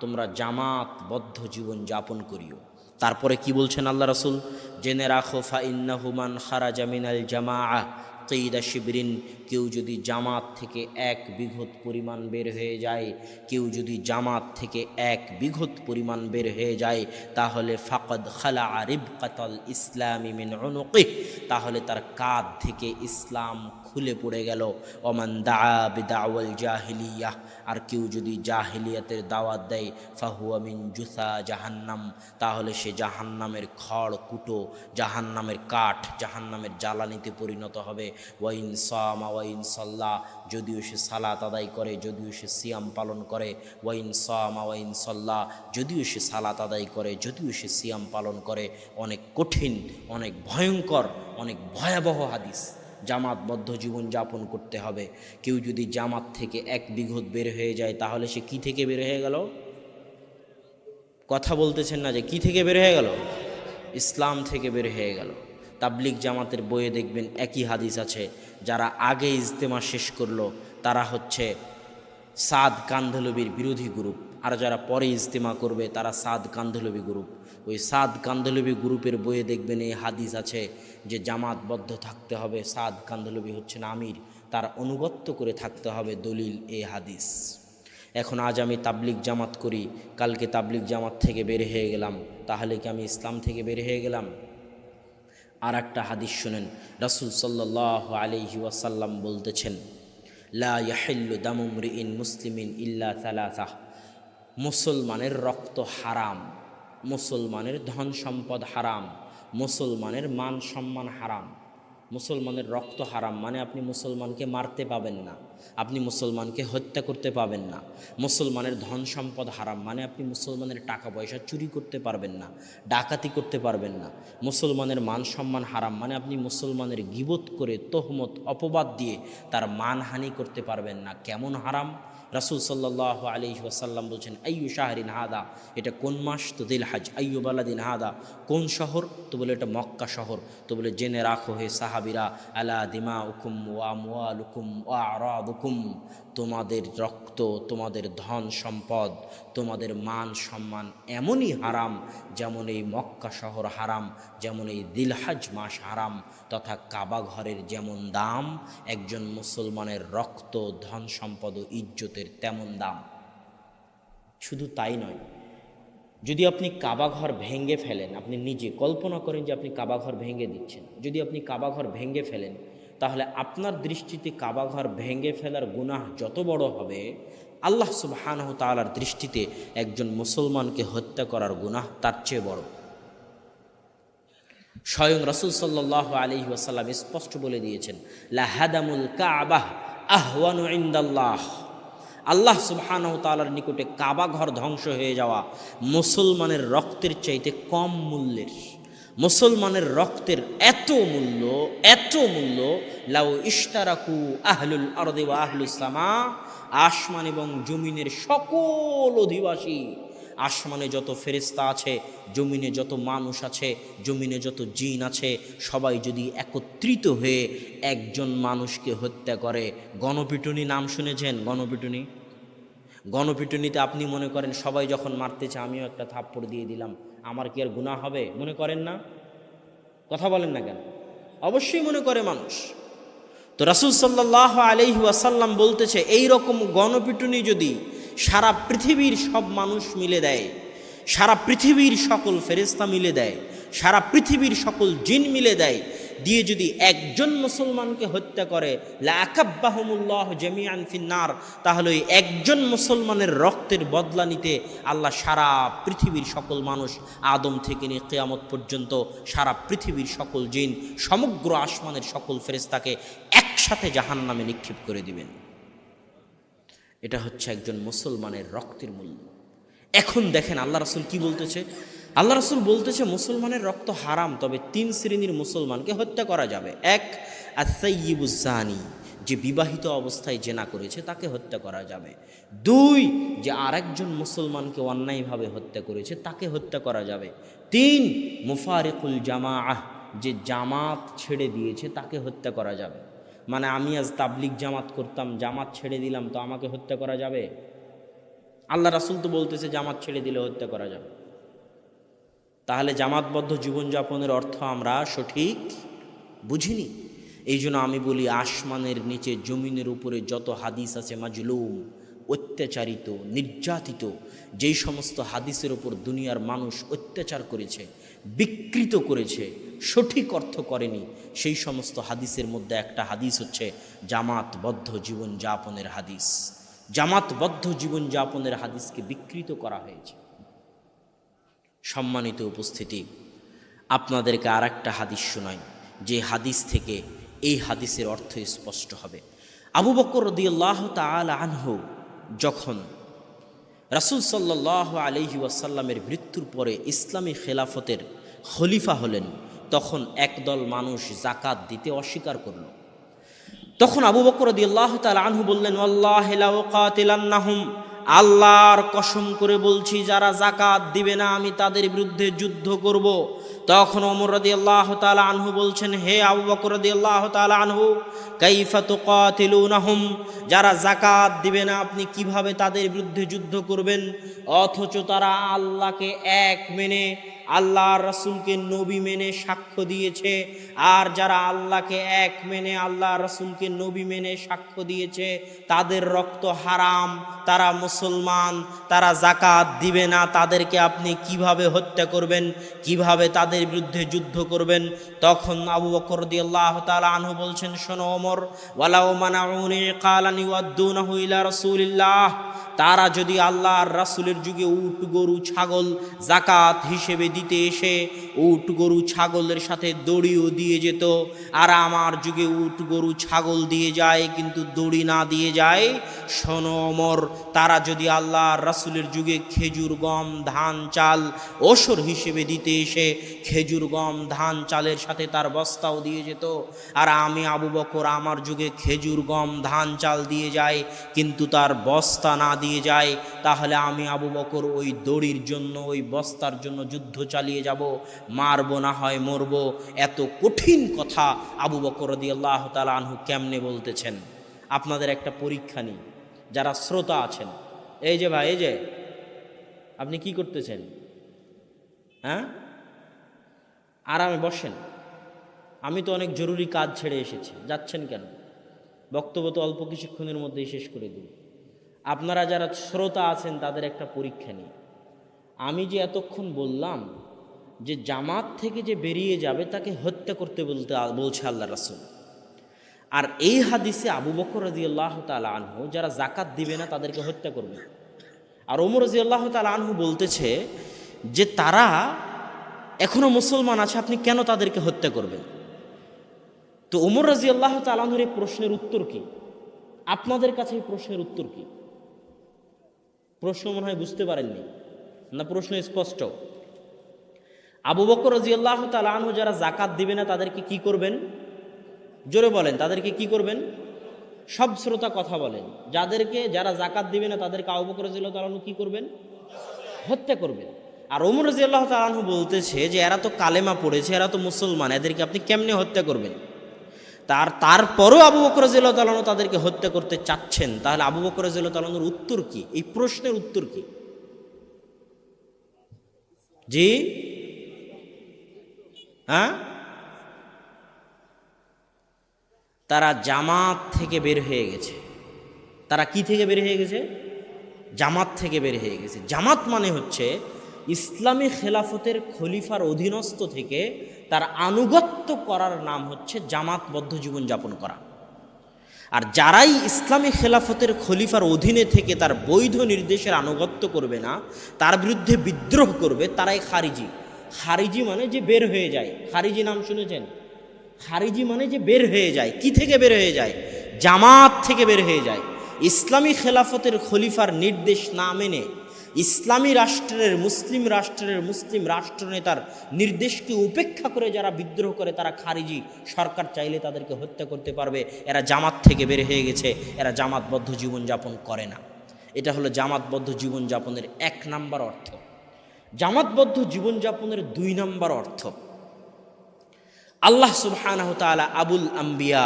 তোমরা জামাতবদ্ধ জীবন যাপন করিও। তারপরে কি বলছেন আল্লাহ রাসূল? জেনে রাখো, ফা ইন্নাহু মান খারাজা মিনাল জামাআহ কিদা শিবরিন, কেউ যদি জামাত থেকে 1 বিঘত পরিমাণ বের হয়ে যায়, কেউ যদি জামাত থেকে 1 বিঘত পরিমাণ বের হয়ে যায়, তাহলে ফাকাদ খালা রিবকাতাল ইসলামি মিন উনুকিহ, তাহলে তার কাঁধ থেকে ইসলাম খুলে পড়ে গেল। ওমান দাআ বিদাওয়াল জাহিলিয়াহ, আর কেউ যদি জাহিলিয়াতের দাওয়াত দেয়, ফাহুয়া মিন জুসা জাহান্নাম, তাহলে সে জাহান্নামের খড় কুটো, জাহান্নামের কাঠ, জাহান্নামের জ্বালানিতে পরিণত হবে। ওয়াইন সামা ওয়াইন সাল্লাহ, যদিও সে সালাত আদায় করে, যদিও সে সিয়াম পালন করে। ওয়াইন সামা ওয়াইন সাল্লাহ, যদিও সে সালাত আদায় করে, যদিও সে সিয়াম পালন করে। অনেক কঠিন, অনেক ভয়ঙ্কর, অনেক ভয়াবহ হাদিস। জামাতবদ্ধ জীবন যাপন করতে হবে। কেউ যদি জামাত থেকে 1 বিঘত বের হয়ে যায়, তাহলে সে কি থেকে বের হয়ে গেল? কথা বলতেছেন না যে কি থেকে বের হয়ে গেল? ইসলাম থেকে বের হয়ে গেল। তাবলিগ জামাতের বইয়ে দেখবেন একই হাদিস আছে। যারা আগে ইজতেমা শেষ করলো তারা হচ্ছে সাদ কান্ধলবির বিরোধী গ্রুপ, আর যারা পরে ইজতেমা করবে তারা সাদ কান্ধলবি গ্রুপ। ওই সাদ কান্ধলবি গ্রুপের বইয়ে দেখবেন এই হাদিস আছে যে জামাতবদ্ধ থাকতে হবে। সাদ কান্ধলবি হচ্ছেন আমির, তার অনুগত্য করে থাকতে হবে দলিল এ হাদিস। এখন আজ আমি তাবলিগ জামাত করি, কালকে তাবলিগ জামাত থেকে বের হয়ে গেলাম, তাহলে কি আমি ইসলাম থেকে বের হয়ে গেলাম? আর একটা হাদিস শুনেন, রাসূল সাল্লাল্লাহু আলাইহি ওয়াসাল্লাম বলতেছেন, লা ইয়াহিল্লু দামু মরিইন মুসলিমিন ইল্লা সালাসা, মুসলমানের রক্ত হারাম, মুসলমানের ধন সম্পদ হারাম, মুসলমানের মান সম্মান হারাম। মুসলমানের রক্ত হারাম মানে আপনি মুসলমানকে মারতে পাবেন না, আপনি মুসলমানকে হত্যা করতে পাবেন না। মুসলমানের ধন সম্পদ হারাম মানে আপনি মুসলমানের টাকা পয়সা চুরি করতে পারবেন না, ডাকাতি করতে পারবেন না। মুসলমানের মান সম্মান হারাম মানে আপনি মুসলমানের গীবত করে তহমত অপবাদ দিয়ে তার মানহানি করতে পারবেন না। কেমন হারাম? রাসূল সাল্লাল্লাহু আলাইহি ওয়াসাল্লাম বলছেন, আইয়ু শাহরিন হাদা, এটা কোন মাস? তো দিলহাজ। আইয়ু বালাদিন হাদা, কোন শহর? তো বলে এটা মক্কা শহর। তো বলে জেনে রাখো হে সাহাবিরা, আলা দিমাউকুম ওয়া আমওয়ালুকুম ওয়া আরাদুকুম, তোমাদের রক্ত, তোমাদের ধন সম্পদ, তোমাদের মান সম্মান এমনই হারাম যেমন এই মক্কা শহর হারাম, যেমন এই দিলহাজ মাস হারাম, তথা কাবা ঘরের যেমন দাম একজন মুসলমানের রক্ত, ধন সম্পদ ও ইজ্জতের তেমন দাম। শুধু তাই নয়, যদি আপনি কাবা ঘর ভেঙে ফেলেন, আপনি নিজে কল্পনা করেন যে আপনি কাবা ঘর ভেঙে দিচ্ছেন, যদি আপনি কাবা ঘর ভেঙে ফেলেন, তাহলে আপনার দৃষ্টিতে কাবা ঘর ভেঙে ফেলার গুনাহ যত বড় হবে, আল্লাহ সুবহানাহু ওয়া তাআলার দৃষ্টিতে একজন মুসলমানকে হত্যা করার গুনাহ তার চেয়ে বড়। স্বয়ং রাসূল সাল্লাল্লাহু আলাইহি ওয়াসাল্লাম স্পষ্ট বলে দিয়েছেন, লা হাদামুল কাবাহ আহওয়ানু ইনদাল্লাহ, আল্লাহ সুবহানাহু ওয়া তাআলার নিকটে কাবা ঘর ধ্বংস হয়ে যাওয়া মুসলমানের রক্তের চাইতে কম মূল্যের। মুসলমানের রক্তের এত মূল্য, লাউ ইশতারাকু আহলুল আরদি ওয়া আহলুস সামা, আসমান এবং জমিনের সকল অধিবাসী, আসমানে যত ফেরেশতা আছে, জমিনে যত মানুষ আছে, জমিনে যত জিন আছে, সবাই যদি একত্রিত হয়ে একজন মানুষকে হত্যা করে, গণপিটুনি নাম শুনেছেন? গণপিটুনিতে আপনি মনে করেন সবাই যখন মারতে চায় আমিও একটা থাপ্পড় দিয়ে দিলাম, আমার কি আর গুনাহ হবে? মনে করেন না? কথা বলেন না কেন? অবশ্যই মনে করে মানুষ। তো রাসূল সাল্লাল্লাহু আলাইহি ওয়াসাল্লাম বলতেছে, এই রকম গণপিটুনি যদি সারা পৃথিবীর সব মানুষ মিলে দেয়, সারা পৃথিবীর সকল ফেরেশতা মিলে দেয়, সারা পৃথিবীর সকল জিন মিলে দেয়, দিয়ে যদি একজন মুসলমানকে হত্যা করে, লা আকাব্বাহুমুল্লাহু জামিআন ফিন্নার, তাহলে ওই একজন মুসলমানের রক্তের বদলা নিতে আল্লাহ সারা পৃথিবীর সকল মানুষ, আদম থেকে নিয়ে কিয়ামত পর্যন্ত সারা পৃথিবীর সকল জিন, সমগ্র আসমানের সকল ফেরেশতাকে একসাথে জাহান্নামে নিক্ষেপ করে দিবেন। এটা হচ্ছে একজন মুসলমানের রক্তের মূল্য। এখন দেখেন আল্লাহ রাসূল কি বলতেছে। আল্লাহ রাসূল বলতেছে মুসলমানের রক্ত হারাম, তবে 3 শ্রেণীর মুসলমানকে হত্যা করা যাবে। 1, আস-সাইয়্যিবুজ জানি, যে বিবাহিত অবস্থায় জেনা করেছে তাকে হত্যা করা যাবে। 2, যে আরেকজন মুসলমানকে অন্যায়ভাবে হত্যা করেছে তাকে হত্যা করা যাবে। 3, মুফারিকুল জামাআহ, যে জামাত ছেড়ে দিয়েছে তাকে হত্যা করা যাবে। মানে আমি আজ তাবলিগ জামাত করতাম, জামাত ছেড়ে দিলাম, তো আমাকে হত্যা করা যাবে? আল্লাহ রাসূল তো বলতেছে জামাত ছেড়ে দিলে হত্যা করা যাবে। তাহলে জামাতবদ্ধ জীবনযাপনের অর্থ আমরা সঠিক বুঝিনি। এই জন্য আমি বলি, আসমানের নিচে জমিনের উপরে যত হাদিস আছে মাজলুম, অত্যাচারিত, নির্যাতিত, যেই সমস্ত হাদিসের ওপর দুনিয়ার মানুষ অত্যাচার করেছে, বিকৃত করেছে, সঠিক অর্থ করেনি, সেই সমস্ত হাদিসের মধ্যে একটা হাদিস হচ্ছে জামাতবদ্ধ জীবনযাপনের হাদিস। জামাতবদ্ধ জীবনযাপনের হাদিসকে বিকৃত করা হয়েছে। সম্মানিত উপস্থিতি, আপনাদেরকে আর একটা হাদিস শোনাই, যে হাদিস থেকে এই হাদিসের অর্থ স্পষ্ট হবে। আবু বকর রাদিয়াল্লাহু তাআলা আনহু যখন রাসূল সাল্লাল্লাহু আলাইহি ওয়াসাল্লামের মৃত্যুর পরে ইসলামী খেলাফতের খলিফা হলেন, তখন একদল মানুষ যাকাত দিতে অস্বীকার করল। তখন আবু বকর রাদিয়াল্লাহু তাআলা আনহু বললেন, ওয়াল্লাহি লা উকাতিলান্নাহুম, আল্লাহর কসম করে বলছি যারা যাকাত দিবে না আমি তাদের বিরুদ্ধে যুদ্ধ করব। তখন ওমর রাদিয়াল্লাহু তাআলা আনহু বলছেন, হে আবু বকর রাদিয়াল্লাহু তাআলা আনহু, কাইফা তুকাতিলুনাহুম, যারা যাকাত দিবে না আপনি কিভাবে তাদের বিরুদ্ধে যুদ্ধ করবেন, অথচ তারা আল্লাহকে এক মেনে আল্লাহর রাসূলকে নবী মেনে সাক্ষ্য দিয়েছে, আর যারা আল্লাহকে এক মেনে আল্লাহর রাসূলকে নবী মেনে সাক্ষ্য দিয়েছে তাদের রক্ত হারাম, তারা মুসলমান, তারা যাকাত দিবে না, তাদেরকে আপনি কিভাবে হত্যা করবেন, কিভাবে তাদের বিরুদ্ধে যুদ্ধ করবেন? তখন আবু বকর রাদিয়াল্লাহু তাআলা আনহু বলছেন, শোনো ওমর, ওয়ালাউ মানাউনি কালান ইউদ্দুনাহু ইলা রাসূলিল্লাহ, তারা যদি আল্লাহর রাসূলের যুগে উট গরু ছাগল যাকাত হিসেবে দিতে এসে উট গরু ছাগলের সাথে দড়িও দিয়ে যেত, আর আমার যুগে উট গরু ছাগল দিয়ে যায় কিন্তু দড়ি না দিয়ে যায়, শোনো ওমর, তারা যদি আল্লাহর রাসূলের যুগে খেজুর গম ধান চাল ওসর হিসেবে দিতে এসে খেজুর গম ধান চালের সাথে তার বস্তাও দিয়ে যেত, আর আমি আবু বকর আমার যুগে খেজুর গম ধান চাল দিয়ে যায় কিন্তু তার বস্তা না দিয়ে যায়, তাহলে আমি আবু বকর ওই দড়ির জন্য ওই বস্তার জন্য যুদ্ধ চালিয়ে যাব, মারব না হয় মরব। এত কঠিন কথা আবু বকর রাদিয়াল্লাহু তাআলা আনহু কেমনে বলতেছেন? আপনাদের একটা পরীক্ষা নিই, যারা শ্রোতা আছেন, এই যে ভাই, এই যে আপনি কি করতেছেন? হ্যাঁ, আরামে বসেন। আমি তো অনেক জরুরি কাজ ছেড়ে এসেছি, যাচ্ছেন কেন? বক্তব্য তো অল্প কিছুক্ষণের মধ্যেই শেষ করে দিই। আপনারা যারা শ্রোতা আছেন তাদের একটা পরীক্ষা নিই। আমি যে এতক্ষণ বললাম যে জামাত থেকে যে বেরিয়ে যাবে তাকে হত্যা করতে বলছে আল্লাহ রাসূল, আর এই হাদিসে আবু বকর রাদিয়াল্লাহু তাআলা আনহু যারা যাকাত দিবে না তাদেরকে হত্যা করবে, আর ওমর রাদিয়াল্লাহু তাআলা আনহু বলতেছে যে তারা এখনো মুসলমান আছে, আপনি কেন তাদেরকে হত্যা করবেন? তো ওমর রাদিয়াল্লাহু তাআলা আনহুর এই প্রশ্নের উত্তর কি? আপনাদের কাছে এই প্রশ্নের উত্তর কি? প্রশ্ন মনে হয় বুঝতে পারেননি না, প্রশ্ন স্পষ্ট। আবু বকর রাদিয়াল্লাহু তাআলা আনহু যারা যাকাত দিবে না তাদেরকে কি করবেন? জোরে বলেন, তাদেরকে কি করবেন? সব শ্রোতা কথা বলেন। যারা যাকাত দিবে না তাদেরকে আবু বকর রাদিয়াল্লাহু তাআলা আনহু কি করবেন? হত্যা করবেন। আর ওমর রাদিয়াল্লাহু তাআলা আনহু বলতেছে যে এরা তো কালেমা পড়েছে, এরা তো মুসলমান, এদেরকে আপনি কেমনে হত্যা করবেন? তারপরও আবু বকর রাদিয়াল্লাহু তাআলা আনহু তাদেরকে হত্যা করতে চাচ্ছেন, তাহলে আবু বকর রাদিয়াল্লাহু তাআলা আনহুর উত্তর কি? এই প্রশ্নের উত্তর কি? জি, হ্যাঁ, তারা জামাত থেকে বের হয়ে গেছে। তারা কি থেকে বের হয়ে গেছে? জামাত থেকে বের হয়ে গেছে। জামাত মানে হচ্ছে ইসলামী খেলাফতের খলিফার অধীনস্থ থেকে তার আনুগত্য করার নাম হচ্ছে জামাতবদ্ধ জীবনযাপন করা। আর যারাই ইসলামী খেলাফতের খলিফার অধীনে থেকে তার বৈধ নির্দেশের আনুগত্য করবে না, তার বিরুদ্ধে বিদ্রোহ করবে, তারাই খারিজি। খারিজি মানে যে বের হয়ে যায়। খারিজি নাম শুনেছেন? খারিজি মানে যে বের হয়ে যায়। কি থেকে বের হয়ে যায়? জামাত থেকে বের হয়ে যায়। ইসলামী খেলাফতের খলিফার নির্দেশ না মেনে ইসলামী রাষ্ট্রের মুসলিম রাষ্ট্রনেতার নির্দেশকে উপেক্ষা করে যারা বিদ্রোহ করে তারা খারিজি। সরকার চাইলে তাদেরকে হত্যা করতে পারবে। এরা জামাত থেকে বের হয়ে গেছে, এরা জামাতবদ্ধ জীবনযাপন করে না। এটা হলো জামাতবদ্ধ জীবনযাপনের 1 নাম্বার অর্থ। জামাতবদ্ধ জীবনযাপনের 2 নাম্বার অর্থ, আল্লাহ সুবহানাহু ওয়া তাআলা আবুল আম্বিয়া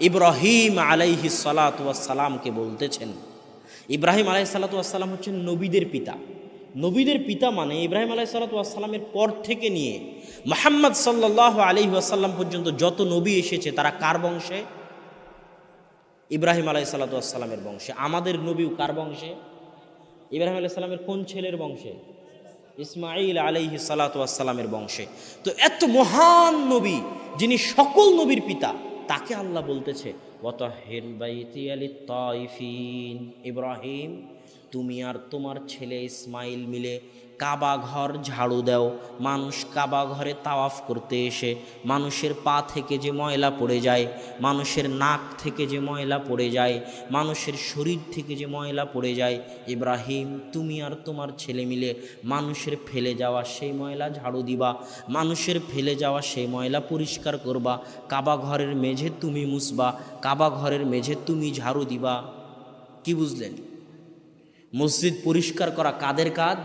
ইব্রাহিম আলাইহিস সালাতু ওয়াস সালামকে বলতেছেন, ইব্রাহিম আলাইহিস সালাতু ওয়াস সালাম হচ্ছেন নবীদের পিতা। নবীদের পিতা মানে ইব্রাহিম আলাইহিস সালাতু ওয়াস সালামের পর থেকে নিয়ে মুহাম্মদ সাল্লাল্লাহু আলাইহি ওয়াসাল্লাম পর্যন্ত যত নবী এসেছে তারা কার বংশে? ইব্রাহিম আলাইহিস সালাতু ওয়াস সালামের বংশে। আমাদের নবীও কার বংশে? ইব্রাহিম আলাইহিস সালামের কোন ছেলের বংশে? ইসমাঈল আলাইহিস সালাতু ওয়াস সালামের বংশে। তো এত মহান নবী যিনি সকল নবীর পিতা, তাকে আল্লাহ বলতেছে ওয়াতাহির বাইতিয়া লিত-তাইফিন, ইব্রাহিম তুমি আর তোমার ছেলে ইসমাইল মিলে কাবা ঘর ঝাড়ু দাও। মানুষ কাবা ঘরে তাওয়াফ করতে এসে মানুষের পা থেকে যে ময়লা পড়ে যায়, মানুষের নাক থেকে যে ময়লা পড়ে যায়, মানুষের শরীর থেকে যে ময়লা পড়ে যায়, ইব্রাহিম তুমি আর তোমার ছেলে মিলে মানুষের ফেলে যাওয়া সেই ময়লা ঝাড়ু দিবা, মানুষের ফেলে যাওয়া সেই ময়লা পরিষ্কার করবা, কাবা ঘরের মেঝে তুমি মুছবা, কাবা ঘরের মেঝে তুমি ঝাড়ু দিবা। কি বুঝলেন? মসজিদ পরিষ্কার করা কাদের কাজ?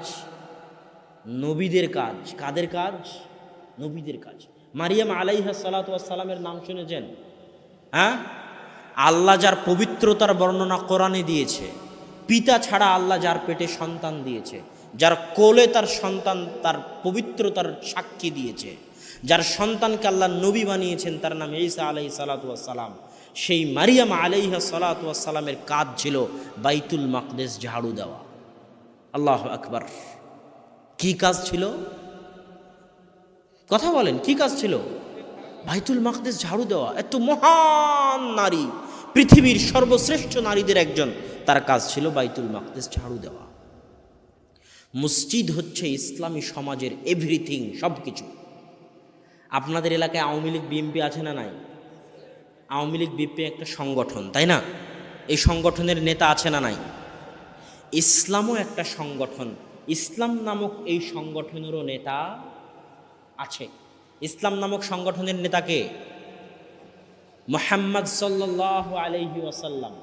নবীদের কাজ। কাদের কাজ? নবীদের কাজ। মারিয়াম আলাইহা সালাতু ওয়াস সালামের নাম শুনেছেন? হ্যাঁ, আল্লাহ যার পবিত্রতার বর্ণনা কোরআনে দিয়েছে, পিতা ছাড়া আল্লাহ যার পেটে সন্তান দিয়েছে, যার কোলে তার সন্তান তার পবিত্রতার সাক্ষী দিয়েছে, যার সন্তানকে আল্লাহ নবী বানিয়েছেন, তার নাম ঈসা আলাইহিস সালাতু ওয়াস সালাম, সেই মারিয়াম আলাইহিস সালাতু ওয়াস সালামের কাজ ছিল বাইতুল মাকদেস ঝাড়ু দেওয়া। আল্লাহু আকবার! কি কাজ ছিল? কথা বলেন, কি কাজ ছিল? বাইতুল মাকদেস ঝাড়ু দেওয়া। এত মহান নারী, পৃথিবীর সর্বশ্রেষ্ঠ নারীদের একজন, তার কাজ ছিল বাইতুল মাকদেস ঝাড়ু দেওয়া। মসজিদ হচ্ছে ইসলামী সমাজের এভরিথিং, সব কিছু। আপনাদের এলাকায় আওয়ামী লীগ বিএনপি আছে না নাই? আওয়ামী লীগ বিএনপি একটা সংগঠন, তাই না? এই সংগঠনের নেতা আছে না নাই? ইসলামও একটা সংগঠন, ইসলাম নামক এই সংগঠনেরও নেতা আছে। ইসলাম নামক সংগঠনের নেতাকে মুহাম্মদ সাল্লাল্লাহু আলাইহি ওয়াসাল্লাম।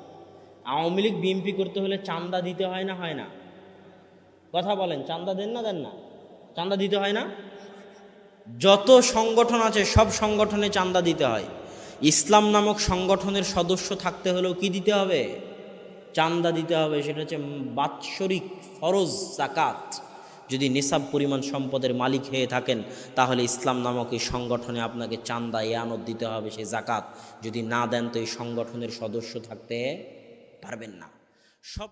আওয়ামী লীগ বিএনপি করতে হলে চাঁদা দিতে হয় না, হয় না? কথা বলেন, চাঁদা দেন না, দেন না? চাঁদা দিতে হয় না? যত সংগঠন আছে সব সংগঠনে চাঁদা দিতে হয়। ইসলাম নামক সংগঠনের সদস্য থাকতে হলেও কি দিতে হবে? চাঁদা দিতে হবে। সেটা হচ্ছে বাৎসরিক ফরজ যাকাত। যদি নিসাব পরিমাণ সম্পদের মালিক হয়ে থাকেন, তাহলে ইসলাম নামক এই সংগঠনে আপনাকে চাঁদা ইয়ানত দিতে হবে, সেই যাকাত। যদি না দেন তো এই সংগঠনের সদস্য থাকতে পারবেন না। সব